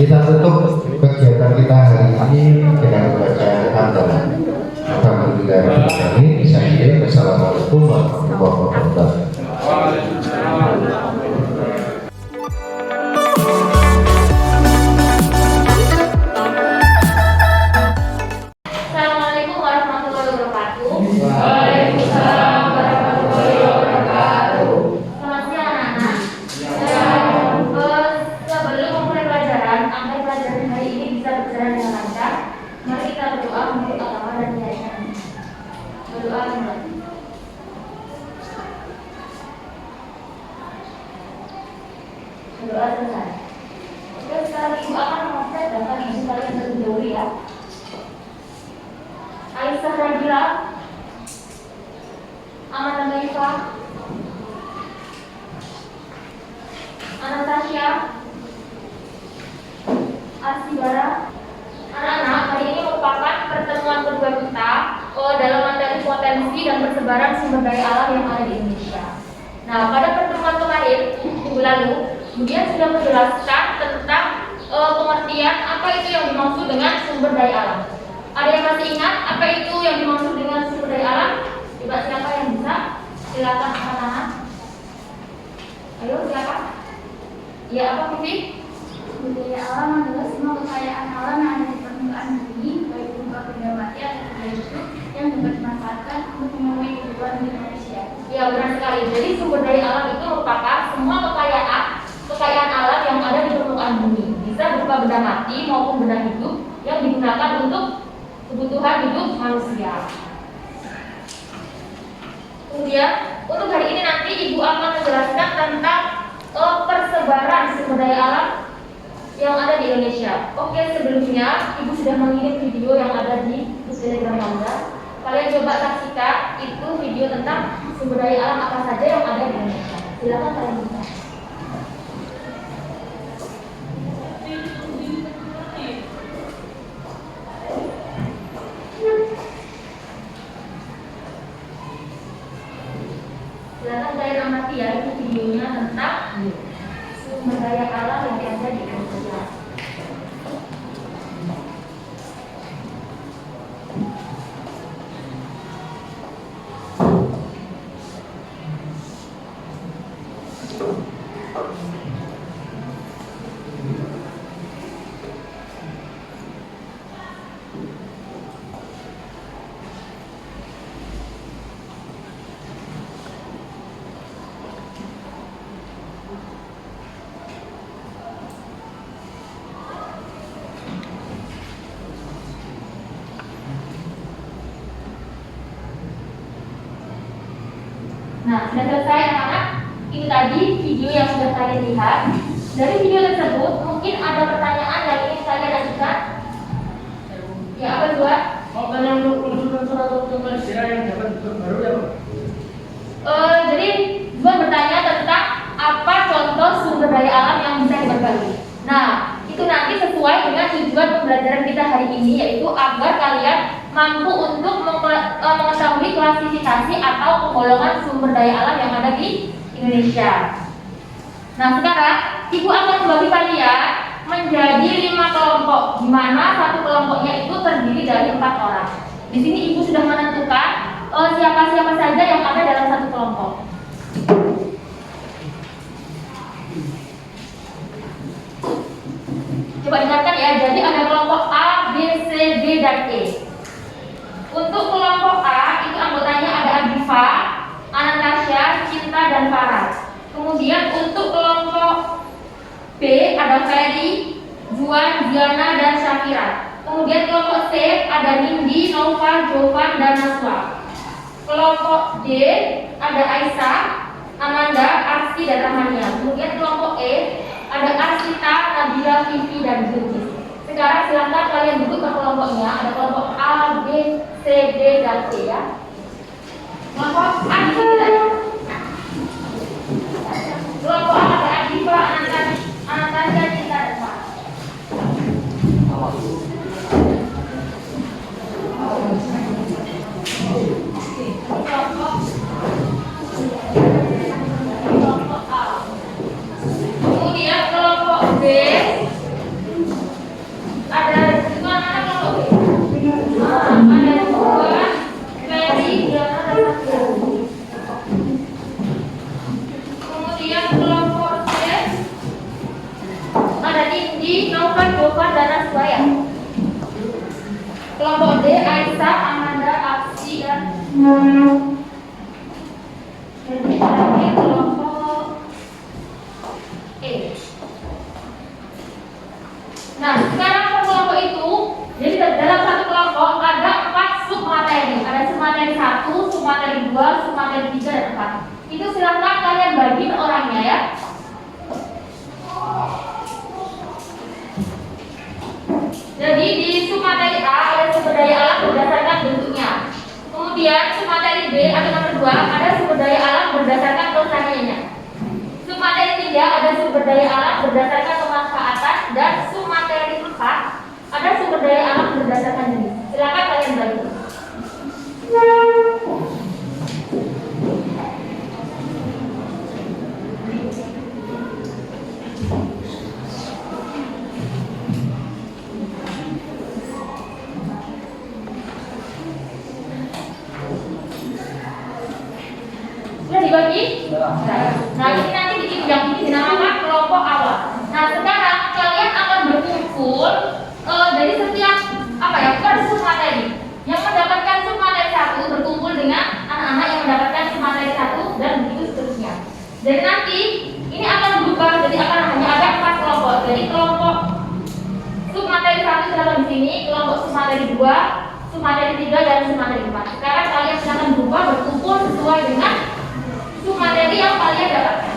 Kita tutup kegiatan kita hari ini dengan membaca hamdalah. Alhamdulillahirobbilalamin. Assalamualaikum warahmatullahi wabarakatuh. Doa selesai. Oke, sekarang ibu akan memotret daftar ibu kalian terlebih dahulu ya. Aisyah Rajila, Aman Naifa, Anastasia, Arsibara. Anak-anak, hari ini merupakan pertemuan kedua kita dalam materi potensi dan persebaran sumber daya alam yang ada di Indonesia. Nah, pada pertemuan kemarin, minggu lalu, kemudian sudah menjelaskan tentang pengertian apa itu yang dimaksud dengan sumber daya alam. Ada yang masih ingat apa itu yang dimaksud dengan sumber daya alam? Coba siapa yang bisa? Silakan angkat tangan. Ayo siapa? Ya, apa Vivi? Sumber daya alam adalah semua kekayaan alam yang ada di permukaan bumi, baik berupa benda mati atau benda hidup yang dapat dimanfaatkan untuk memenuhi kebutuhan hidup manusia. Ya benar sekali. Jadi sumber daya alam itu merupakan semua kekayaan alam yang ada di permukaan bumi. Bisa berupa benda mati maupun benda hidup yang digunakan untuk kebutuhan hidup manusia. Kemudian untuk hari ini nanti Ibu akan menjelaskan tentang persebaran sumber daya alam yang ada di Indonesia. Oke, sebelumnya Ibu sudah mengirim video yang ada di Telegram Anda. Kalian coba saksikan itu video tentang sumber daya alam apa saja yang ada di Indonesia. Silakan kalian buka. Silakan kalian amati ya, itu videonya tentang sumber daya alam yang ada di Indonesia. Nah, sudah selesai anak-anak. Ini tadi video yang sudah kalian lihat. Dari video tersebut mungkin ada pertanyaan yang ingin kalian ajukan. Ya, apa dua? Jadi Zuan bertanya tentang apa contoh sumber daya alam yang bisa berbagi. Nah, itu nanti sesuai dengan tujuan pembelajaran kita hari ini, yaitu agar kalian mampu untuk mengetahui klasifikasi atau penggolongan sumber daya alam yang ada di Indonesia. Nah, sekarang Ibu akan membagi kalian menjadi 5 kelompok, di mana satu kelompoknya itu terdiri dari 4 orang. Di sini Ibu sudah menentukan siapa-siapa saja yang ada dalam satu kelompok. Coba dengarkan ya. Jadi ada kelompok A, B, C, D, dan E. Untuk kelompok A itu anggotanya ada Adifa, Anastasia, Cinta, dan Farah. Kemudian untuk kelompok B ada Ferry, Juan, Diana, dan Syafira. Kemudian kelompok C ada Nindi, Nova, Jovan, dan Naswa. Kelompok D ada Aisyah, Amanda, Arsi, dan Rahmania. Kemudian kelompok E ada Arsita, Nabila, Vivi, dan Zulkis. Sekarang silakan kalian duduk ke kelompoknya. Ada kelompok A, B, C, D, dan E ya. Kelompok A di sini tadi. Kelompok A ada Adifa, Anastasia, Cinta, dan Farah. Kelompok A. Kemudian kelompok B ada mana kelompok B? Ada Juan, Ferry, Diana, dan Safira. Kemudian kelompok C ada Nindi, Nova, Jovan, dan Naswa ya. Kelompok D Aisyah, Amanda, Aksi, dan terakhir kelompok E. Nah, sekarang per kelompok itu, jadi dalam satu kelompok ada 4 submateri. Ada submateri 1, submateri 2, submateri 3, dan 4. Itu silakan kalian bagi per orangnya ya. Jadi di submateri A ada sumber daya alam berdasarkan bentuknya. Kemudian submateri B atau nomor 2 ada sumber daya alam berdasarkan pelestariannya. Submateri 3 ada sumber daya alam berdasarkan pemanfaatan, dan submateri 4 ada sumber daya alam berdasarkan jenis. Silakan kalian bagi. Sudah dibagi? Nah, ini nanti yang ini dinamakan kelompok awal. Nah, sekarang kalian akan berkumpul dari setiap per submateri. Yang mendapatkan submateri 1 berkumpul submateri 2, submateri 3, dan submateri 4. Sekarang kalian silakan berubah berkumpul sesuai dengan submateri yang kalian dapatkan.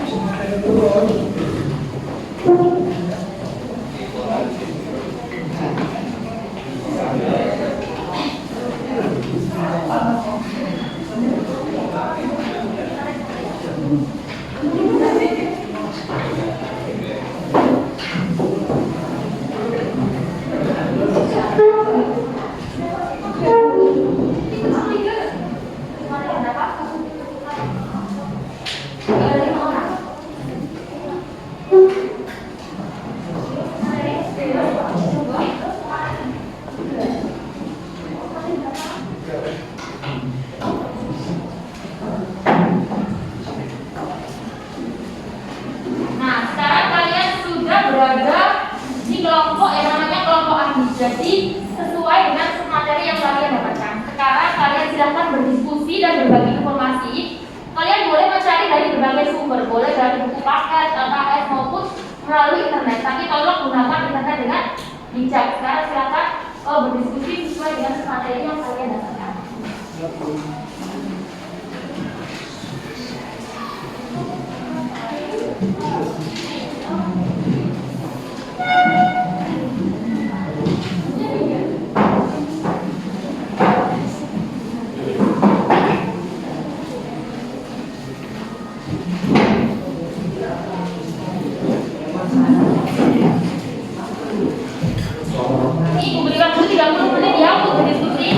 Nah, sekarang kalian sudah berada di kelompok yang namanya kelompok A. Jadi sesuai dengan materi yang kalian dapatkan. Sekarang kalian silahkan berdiskusi dan berbagi informasi. Kalian boleh mencari dari berbagai sumber, boleh dari buku paket, LKS maupun melalui internet. Tapi tolong gunakan internet dengan bijak. Sekarang silahkan berdiskusi sesuai dengan materi yang kalian dapatkan. Ini beri waktu 30 menit ya untuk berdiskusi.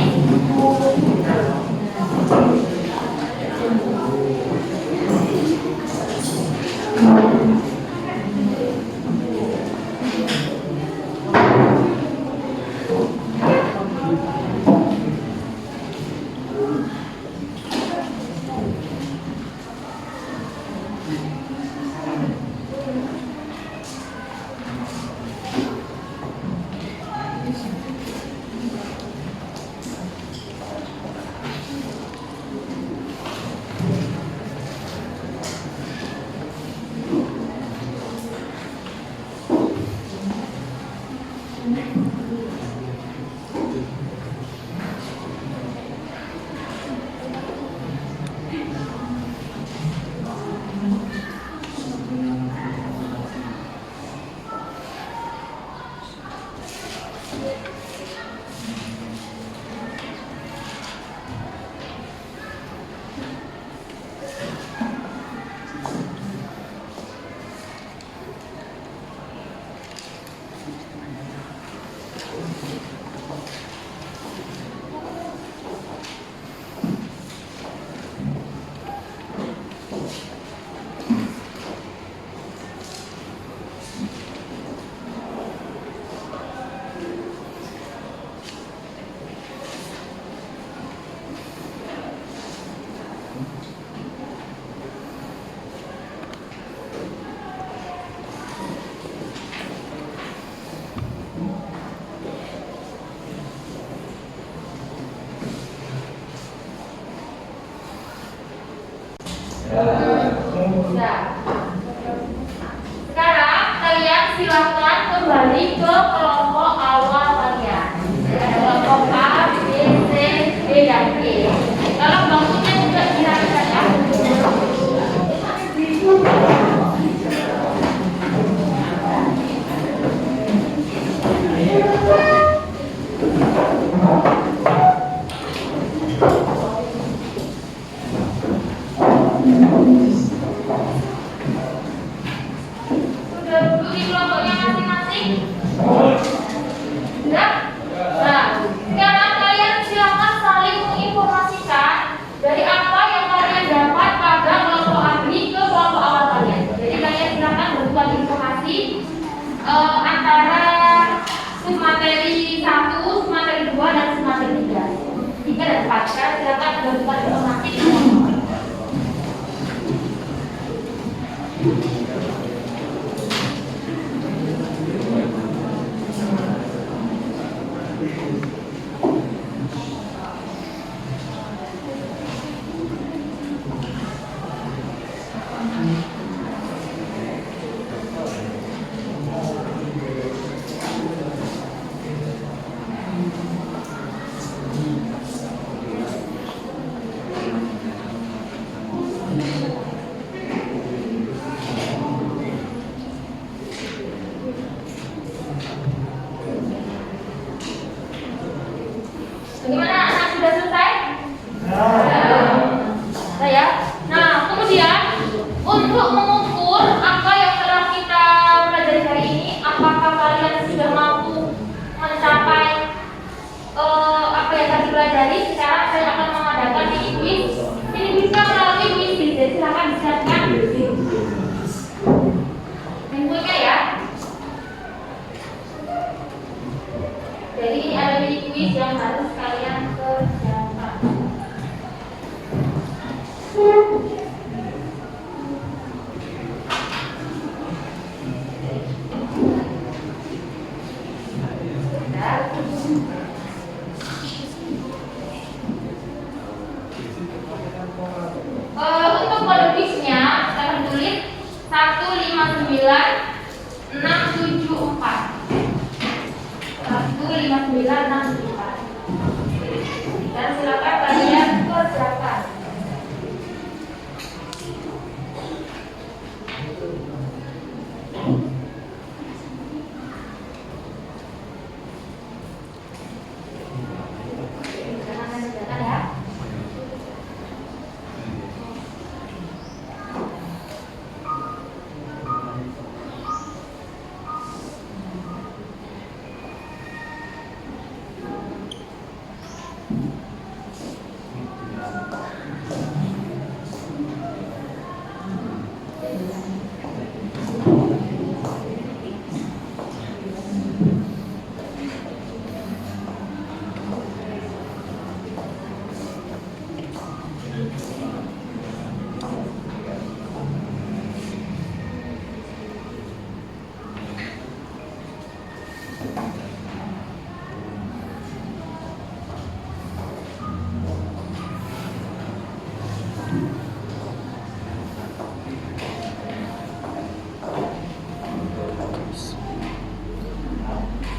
Nah, sekarang kalian silakan kembali ke kelompok awal kalian. Kelompok A, B, C, D, dan E. Kalau waktunya juga dirasakan ya. Sudah duduk di kelompoknya masing-masing? Sudah? Nah, sekarang kalian silakan saling menginformasikan dari apa yang kalian dapat pada kelompok agri ke kelompok awal kalian. Jadi kalian silakan berbagi informasi antara submateri 1, submateri 2, dan submateri 3 dan 4. Sekarang silakan berbagi informasi. kuis yang harus kalian kerjakan. Untuk kode kuisnya kita akan tulis 159674. 159674. Dan silakan kalian kerjakan.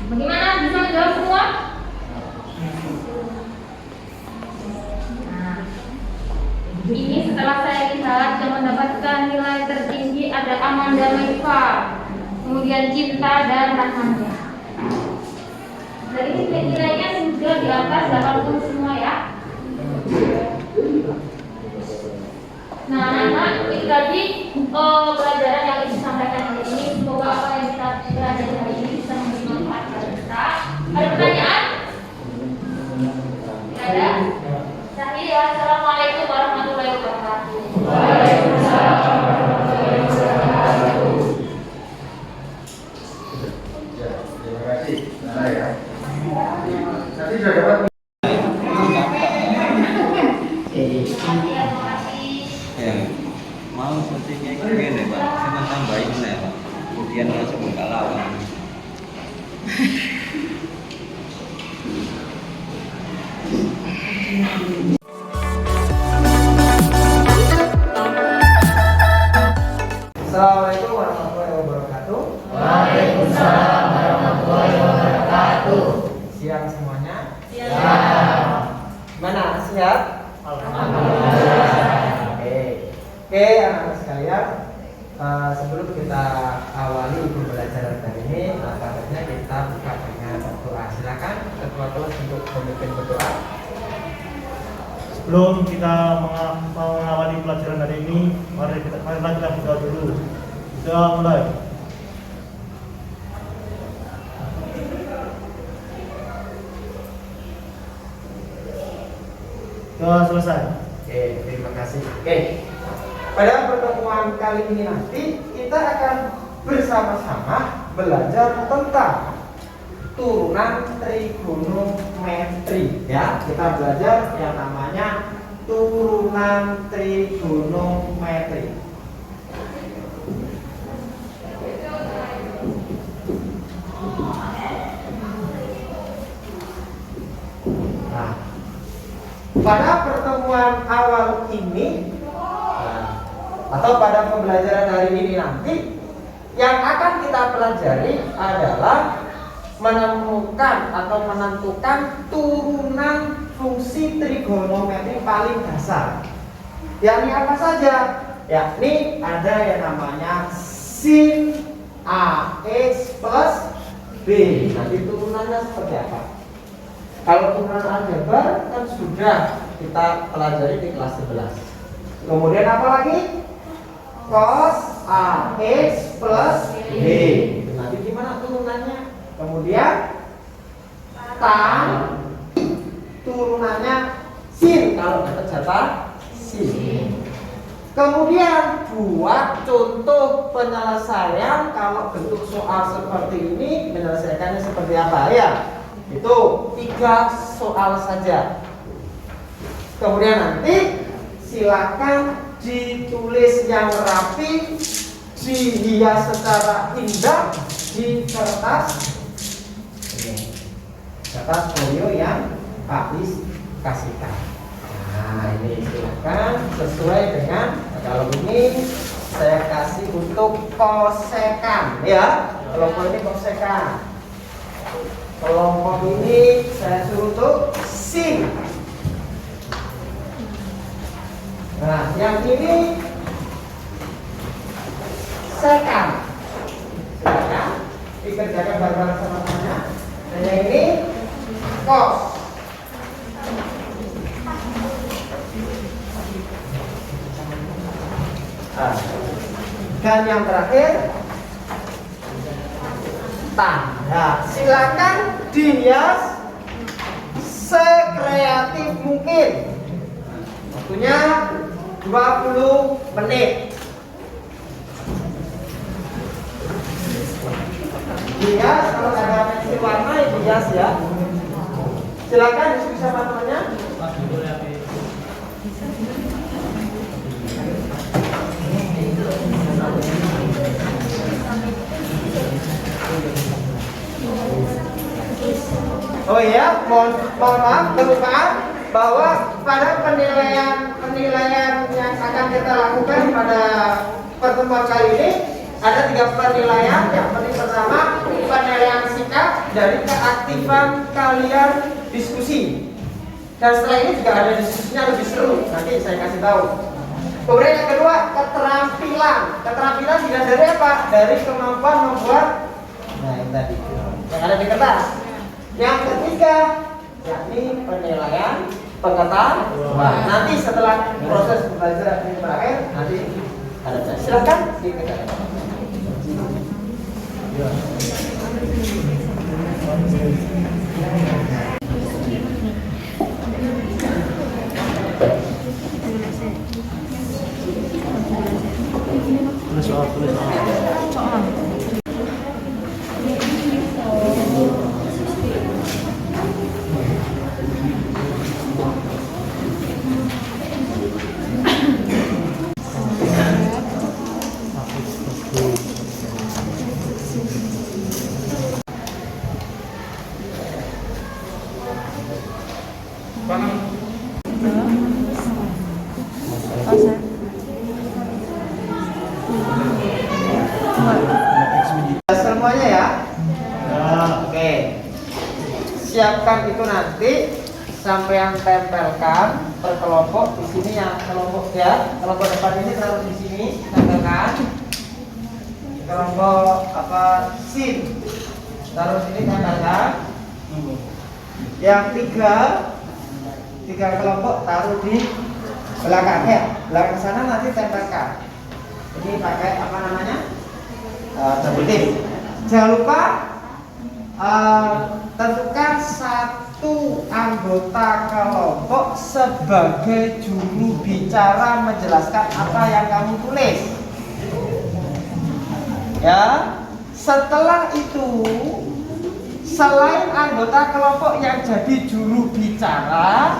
Bagaimana, bisa menjawab semua? Nah, ini setelah saya lihat yang mendapatkan nilai tertinggi ada Amanda Maifa, kemudian Cinta dan Rahmania. Dari ini nilainya sudah di atas 80 semua ya. Nah, anak-anak, itu tadi pelajaran yang ingin disampaikan hari ini. Semoga apa yang kita pelajari hari ini bisa memberi manfaat bagi kita. Ada pertanyaan? Ada? Terakhir ya, assalamualaikum warahmatullahi wabarakatuh. Waalaikumsalam warahmatullahi wabarakatuh. Ya, terima kasih. Nah, ya. Tadi sudah dapat. Mau sepertinya gini Pak, saya tambahin lah Pak, kemudian langsung buka lawan. Assalamualaikum warahmatullahi wabarakatuh. Waalaikumsalam warahmatullahi wabarakatuh. Siang semuanya. Siang. Gimana? Sehat? Alhamdulillah. Oke, anak-anak sekalian, sebelum kita awali pembelajaran kali ini, baiknya kita buka dengan doa. Silakan ketua kelas untuk memimpin berdoa. Sebelum kita mengawali pelajaran hari ini, marilah kita berdoa dulu. Doa mulai. Doa selesai. Oke, terima kasih. Oke, pada pertemuan kali ini nanti kita akan bersama-sama belajar tentang turunan trigonometri. Ya, kita belajar yang namanya turunan trigonometri. Nah, pada pertemuan awal ini atau pada pembelajaran hari ini nanti, yang akan kita pelajari adalah menemukan atau menentukan turunan fungsi trigonometri paling dasar. Yakni apa saja? Yakni ada yang namanya sin AX plus B. Nanti turunannya seperti apa? Kalau turunan aljabar kan sudah kita pelajari di kelas 11. Kemudian apa lagi? Cos AX plus B. Nanti gimana turunannya? Kemudian tan turunannya sin kalau dapat jatah sin. Kemudian buat contoh penyelesaian kalau bentuk soal seperti ini, menyelesaikannya seperti apa ya? Itu 3 soal saja. Kemudian nanti silakan ditulis yang rapi, dihias secara indah di kertas folio yang Pak Lis kasihkan. Nah, ini silakan sesuai dengan, kalau ini saya kasih untuk kosekan ya. Kelompok ini kosekan. Kelompok ini saya suruh untuk sin. Nah, yang ini sekan. Silakan dikerjakan bareng-bareng sama-sama. Dan yang ini kos. Nah, dan yang terakhir tanda. Silakan dihias sekreatif mungkin. Waktunya 20 menit. Dihias, kalau ada pensil warna ya dihias ya. Silakan diskusi sama temannya. Oh iya, mohon maaf, kelupaan bahwa pada penilaian yang akan kita lakukan pada pertemuan kali ini ada 3 penilaian. Yang pertama penilaian sikap dari keaktifan kalian diskusi. Dan setelah ini juga ada diskusinya lebih seru. Nanti saya kasih tahu. Kemudian yang kedua keterampilan. Keterampilan dilihat dari apa? Dari kemampuan membuat. Nah ini tadi yang ada di kertas. Yang ketiga yakni penilaian pengetahuan. Nanti setelah proses pembelajaran ini berakhir, nanti ada silakan dikerjakan. Semuanya ya. Oke. Siapkan itu nanti sampai yang tempelkan per kelompok di sini yang kelompok ya. Kelompok depan ini taruh di sini, tempelkan. Kelompok apa sin taruh sini, tempelkan. Yang tiga kelompok taruh di belakang ya. Belakang sana nanti tempelkan. Ini pakai apa namanya? Double tip. Jangan lupa tentukan 1 anggota kelompok sebagai juru bicara menjelaskan apa yang kamu tulis. Ya, setelah itu selain anggota kelompok yang jadi juru bicara,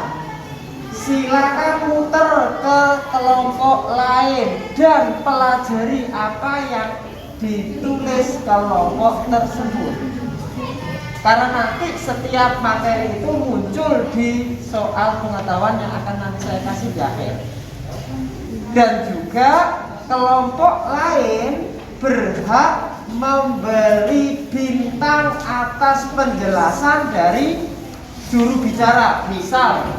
silakan muter ke kelompok lain dan pelajari apa yang ditulis kelompok tersebut. Karena nanti setiap materi itu muncul di soal pengetahuan yang akan nanti saya kasih di akhir. Dan juga kelompok lain berhak memberi bintang atas penjelasan dari juru bicara. Misal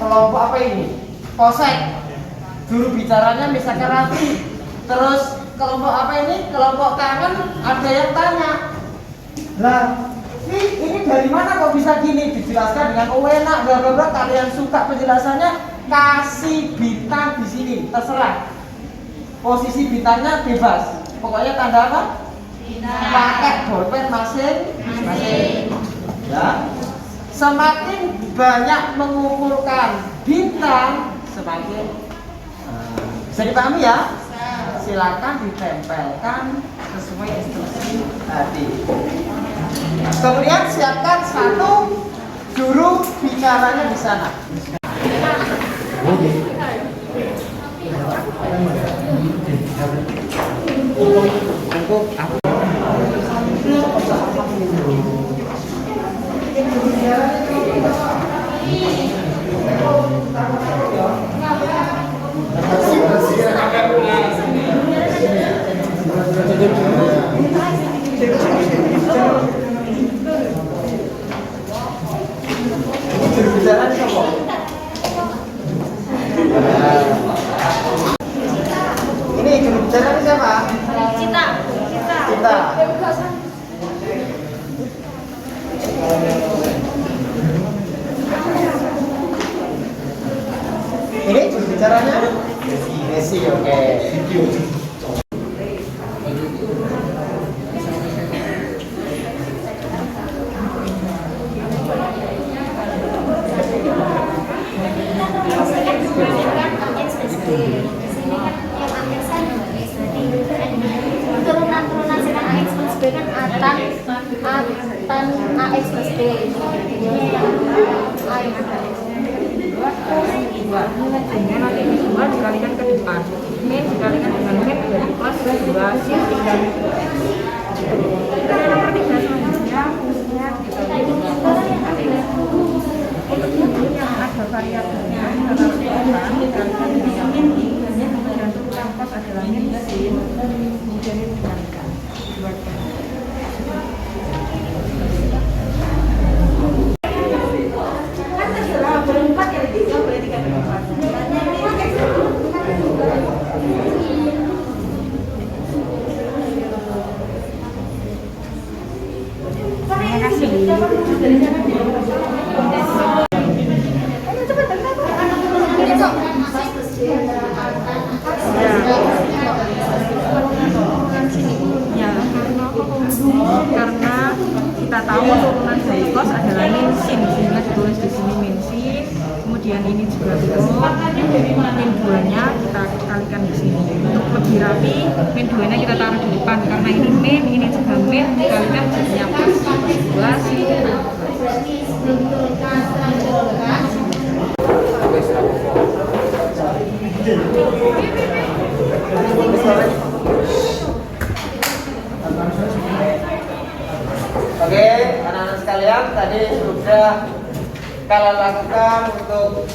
kelompok apa ini? Kosek. Juru bicaranya misalkan Raffi. Terus kelompok apa ini? Kelompok kangen. Ada yang tanya, lah ini dari mana kok bisa gini? Dijelaskan dengan enak, bla bla bla. Kalian suka penjelasannya, kasih bintang di sini, terserah. Posisi bintangnya bebas. Pokoknya tanda apa? Bintang. Pakai bolpen masing-masing. Ya. Semakin banyak mengumpulkan bintang, semakin bisa dipahami ya? Silakan ditempelkan sesuai instruksi tadi. Kemudian siapkan 1 guru bicaranya di sana. Jurubicara siapa? Ini jurubicara siapa? Cita. Cita. Ini jurubicaranya? Desi, oke. Turunan-turunan sekan AX plus B kan Atan AX plus B. Ini yang A yang ada X. Dua ini nanti ini 2 dikalikan ke depan, min dikalikan dengan min jadi plus 2 sin 3 min. Dari nomor 3 selanjutnya fungsinya yang ada variabelnya taruh di depan dikalikan dengan min dan turunan kos adalah min sin kemudian ini dikalikan karena kita tahu turunan dari cos adalah min sin, sehingga ditulis di sini min sin. Kemudian ini juga min 2-nya kita kalikan di sini. Untuk lebih rapi, min 2-nya kita taruh di depan karena ini min, ini juga min, dikalikan jadinya plus 2 sin. Oke, anak-anak sekalian, tadi sudah kalian lakukan untuk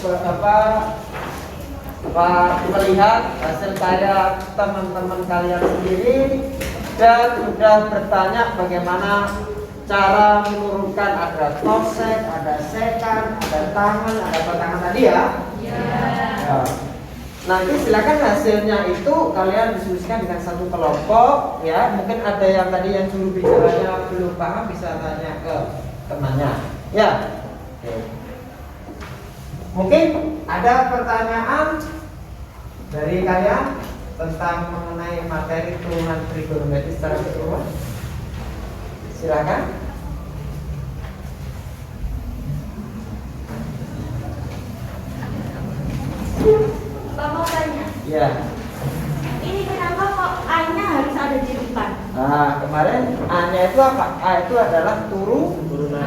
melihat hasil karya teman-teman kalian sendiri dan sudah bertanya bagaimana cara menurunkan ada kosek, ada sekan, ada tangan, ada tangan tadi ya. Ya. Nanti silakan hasilnya itu kalian diskusikan dengan satu kelompok ya. Mungkin ada yang tadi yang juru bicaranya belum paham bisa tanya ke temannya ya. Oke. Mungkin ada pertanyaan dari kalian tentang mengenai materi turunan trigonometri secara keseluruhan. Silakan. Bapak mau tanya. Ya. Ini kenapa kok A-nya harus ada di depan? Nah, kemarin A-nya itu apa? A itu adalah turunan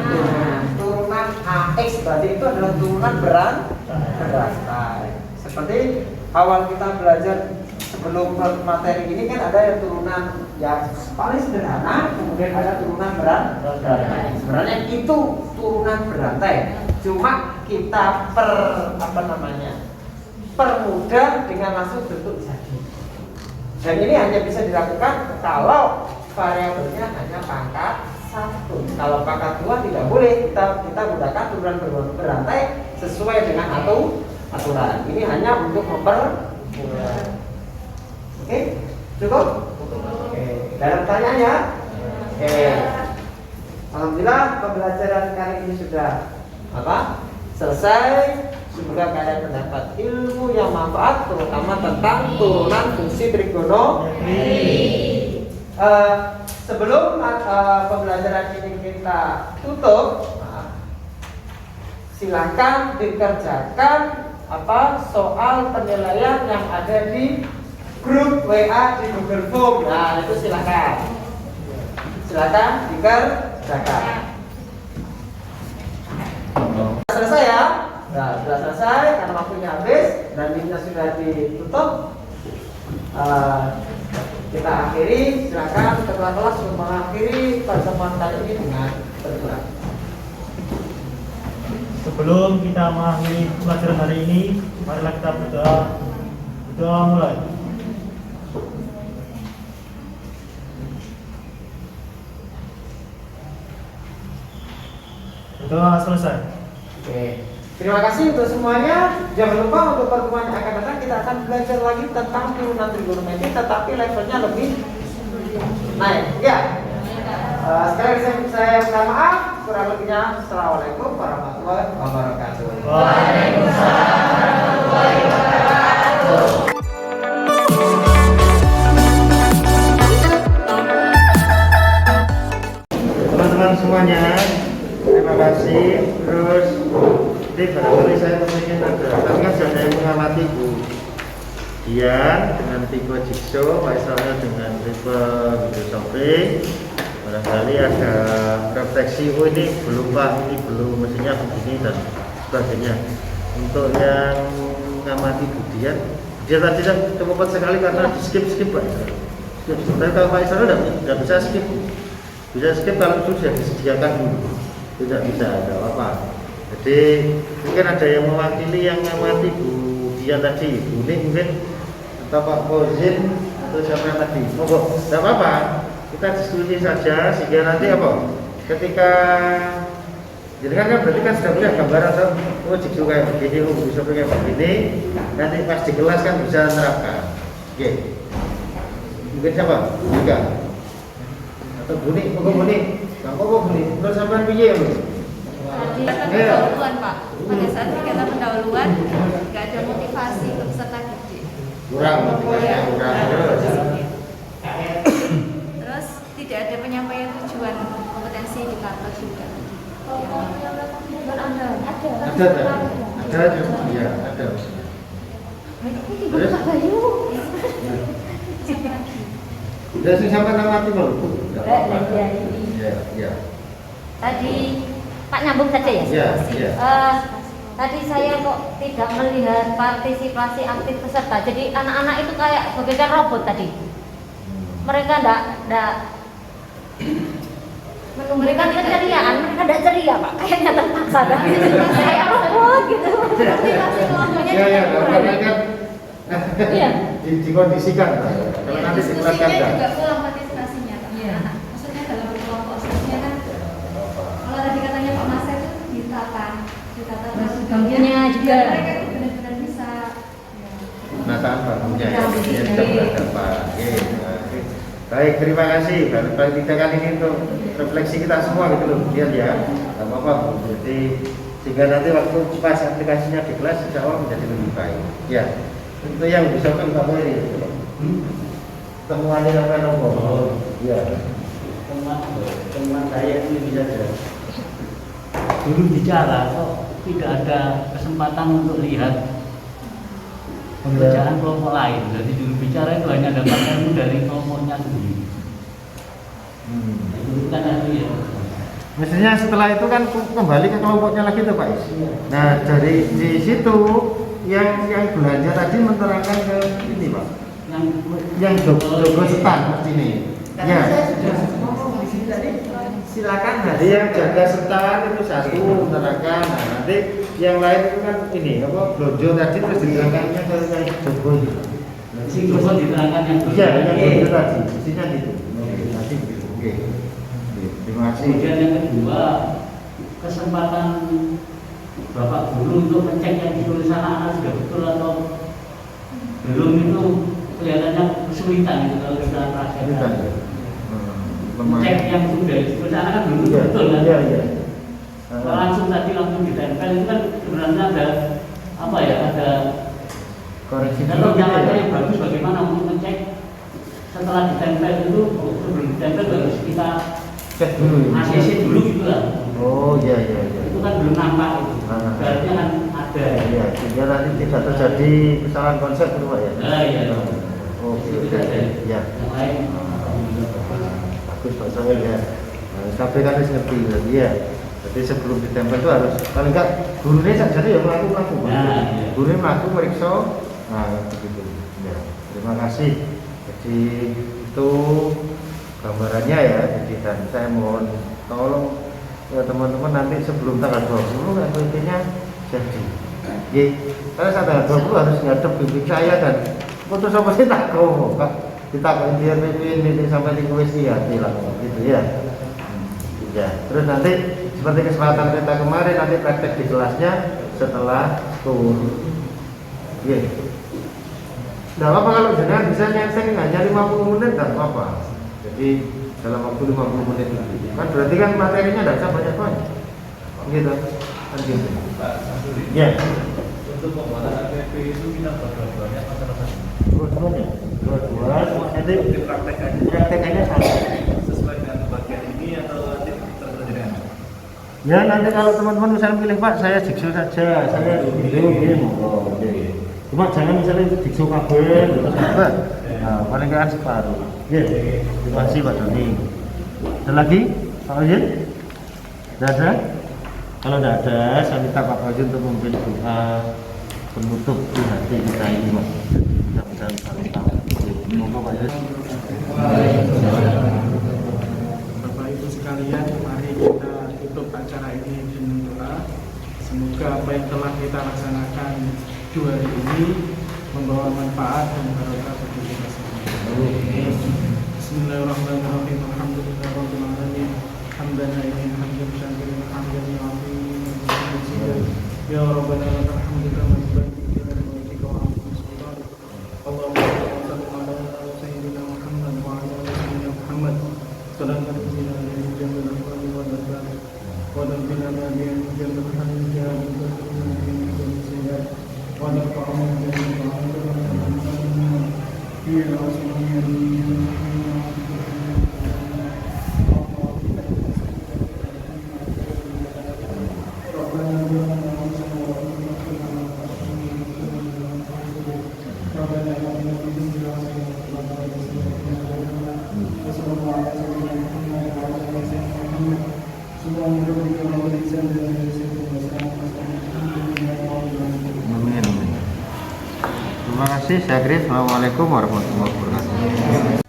AX, berarti itu adalah turunan berantai. Seperti awal kita belajar sebelum materi ini kan ada yang turunan ya paling sederhana, kemudian ada turunan berantai. Sebenarnya itu turunan berantai, cuma kita permudah dengan langsung bentuk jadi. Dan ini hanya bisa dilakukan kalau variabelnya hanya pangkat 1. Kalau pangkat 2 tidak boleh, kita gunakan turunan berantai sesuai dengan aturan. Ini hanya untuk mempermudah. Oke, cukup? Oke, ada pertanyaannya? Oke. Alhamdulillah pembelajaran kali ini sudah selesai. Semoga kalian mendapat ilmu yang manfaat, terutama tentang turunan fungsi trigonometri. Sebelum pembelajaran ini kita tutup, silakan dikerjakan soal penilaian yang ada di grup WA di Google Form. Nah, itu silakan dikerjakan. Nah, sudah selesai karena waktunya habis dan linknya sudah ditutup. Kita akhiri, silakan ketua kelas untuk mengakhiri pertemuan kali ini dengan berdoa. Sebelum kita mengakhiri pelajaran hari ini, marilah kita berdoa. Berdoa mulai. Berdoa selesai. Oke. Terima kasih untuk semuanya. Jangan lupa untuk pertemuan yang akan datang kita akan belajar lagi tentang turunan trigonometri, tetapi levelnya lebih naik. Ya. Sekali lagi saya minta maaf. Kurang lebihnya, assalamualaikum warahmatullahi wabarakatuh. Waalaikumsalam warahmatullahi wabarakatuh. Teman-teman semuanya, terima kasih. Terus jadi barangkali saya ingin ada, tapi kan sudah ada yang mengamati Bu Dian dengan tipe jigsaw, Pak Israel dengan tipe video shopping. Barangkali ada refleksi, oh ini belum Pak, ini belum, mestinya begini dan sebagainya. Untuk yang mengamati Bu Dian, dia tadi cepat sekali karena di skip Pak Israel. Tapi kalau Pak Israel tidak bisa skip, bisa skip kalau itu sudah disediakan dulu, tidak bisa, ada apa. Jadi mungkin ada yang mewakili yang mengamati Bu Dian tadi, Bu Nik mungkin atau Pak Fauzin atau siapa tadi, monggo, tidak apa-apa, kita diskusi saja sehingga nanti apa, ketika jadi kan berarti kan sudah punya gambaran tuh, oh jigsaw kayak begini, oh bisa kayak begini, nanti pas di kelas kan bisa menerapkan. Oke, mungkin siapa? Juga atau Bu Nik, monggo Bu Nik, nggak apa-apa Bu Nik, menurut sampean piye ya? Tadi pendahuluan Pak, pada saat kegiatan pendahuluan nggak ada motivasi untuk peserta didik. Kurang motivasinya, kurang Terus tidak ada penyampaian tujuan kompetensi di kantor juga. Ada, ya ada. Terus, udah sih sampai nama mati belum? Ya. Tadi Pak nyambung saja ya? Iya. Tadi saya kok tidak melihat partisipasi aktif peserta. Jadi anak-anak itu kayak bagaikan robot tadi. Mereka enggak menunjukkan keceriaan, mereka tidak ceria Pak. Kayaknya terpaksa kan? Kayak robot gitu. Iya, kan? Iya. Dikondisikan. Kalau nanti Diskusinya dijelaskan. juga kurang partisipasinya Pak. Iya. Maksudnya dalam berkelompok seharusnya kan. Kalau tadi katanya Pak Masa itu ditata bangunnya juga. Mereka itu benar-benar bisa. Penataan bangunnya ya, bisa berdampak. Oke. Baik, terima kasih. Baik kita kali ini untuk refleksi kita semua gitu loh, lihat ya. Tidak apa-apa Bu. Jadi sehingga nanti waktu pas aplikasinya di kelas insya Allah menjadi lebih baik. Ya. Untuk yang bisa kan Pak Mary. Temuannya apa nomor? Ya. Teman saya ini bisa saja. Dulu bicara kok tidak ada kesempatan untuk lihat pekerjaan kelompok lain. Jadi juru bicara itu hanya dapat ilmu dari kelompoknya sendiri. Itu kan ahli ya. Mestinya setelah itu kan kembali ke kelompoknya lagi tuh Pak Is. Nah dari di situ yang belanja tadi menerangkan ke ini Pak. Yang jogo setan ini. Ya. Saya sudah ngomong di sini tadi. Silakan. Jadi yang jaga setan itu satu menerangkan. Nah, nanti yang lain itu kan ini apa blonjo tadi terus diterangkannya ke yang jogo itu. Si jogo diterangkan yang Iya, yang blonjo tadi. Mestinya gitu. Nanti oke. Terima kasih. Kemudian yang kedua, kesempatan Bapak Guru untuk ngecek yang ditulis anak-anak sudah betul atau belum itu kelihatannya kesulitan gitu kalau kita praktekkan. Cek yang sudah ditulis anak kan belum betul kan? Iya. Langsung ditempel itu kan sebenarnya ada apa ya, ada koreksi. Kalau caranya yang bagus bagaimana untuk ngecek setelah ditempel itu, sebelum ditempel harus kita cek dulu. ACC dulu gitu lah. Oh iya. Itu kan belum nampak itu. Berarti kan ada. Iya, sehingga nanti tidak terjadi kesalahan konsep itu Pak ya. Iya. Oke. Ya. Yang lain Bagus Pak Sohel ya. KB kan harus ngerti berarti ya. Jadi sebelum ditempel itu harus paling enggak gurunya saja ya melaku gurunya melaku meriksa, nah begitu ya. Terima kasih. Jadi itu gambarannya ya. Jadi dan saya mohon tolong ya teman-teman nanti sebelum tanggal 20 SPP-nya jadi. Oke, saya tanggal 20 harus ngadep bimbing saya dan putus apa sih tak kau Pak. Kita biar ini sampai di kuisi ya, gitu ya. Ya, terus nanti seperti kesempatan kita kemarin nanti praktek di kelasnya setelah tur. Oke. Tidak apa-apa kalau jenengan bisa nyenseng hanya 50 menit dan apa-apa. Jadi dalam waktu 50 menit itu kan berarti kan materinya tidak usah banyak-banyak. Gitu. Kan gitu. Ya. Untuk pembuatan APP itu kita berapa banyak masyarakat? Dua-duanya. Nanti praktekannya sama. Sesuai dengan bagian ini atau nanti terjadi? Ya nanti kalau teman-teman misalnya pilih Pak, saya jikso saja, saya video gini monggo. Cuma jangan misalnya jikso kabel gitu sampai. Nah, paling kan separuh. Ya. Terima kasih Pak Doni. Ada lagi Pak Ojin? Tidak ada? Kalau tidak ada, saya minta Pak Ojin untuk memimpin doa penutup di hati kita ini Pak. Mudah-mudahan saling tahu. Monggo Pak Ojin. Bapak Ibu sekalian, mari kita tutup acara ini dengan doa. Semoga apa yang telah kita laksanakan 2 hari ini membawa manfaat dan barokah bagi kita semua. Bismillahirrahmanirrahim. Alhamdulillahirabbil alamin. Hamdan lillahi hamdan syakiran hamdan yu'affi ya rabbana lakal hamdu kama yanbaghi li wajhika wa 'azimi sultanik. Allahumma salli ala sayyidina Muhammad wa ala ali sayyidina Muhammad. Sallallahu alaihi wa sallam. ونبنا بأن جل حمدا ونرفعنا في Terima kasih, saya Chris. Assalamualaikum warahmatullahi wabarakatuh.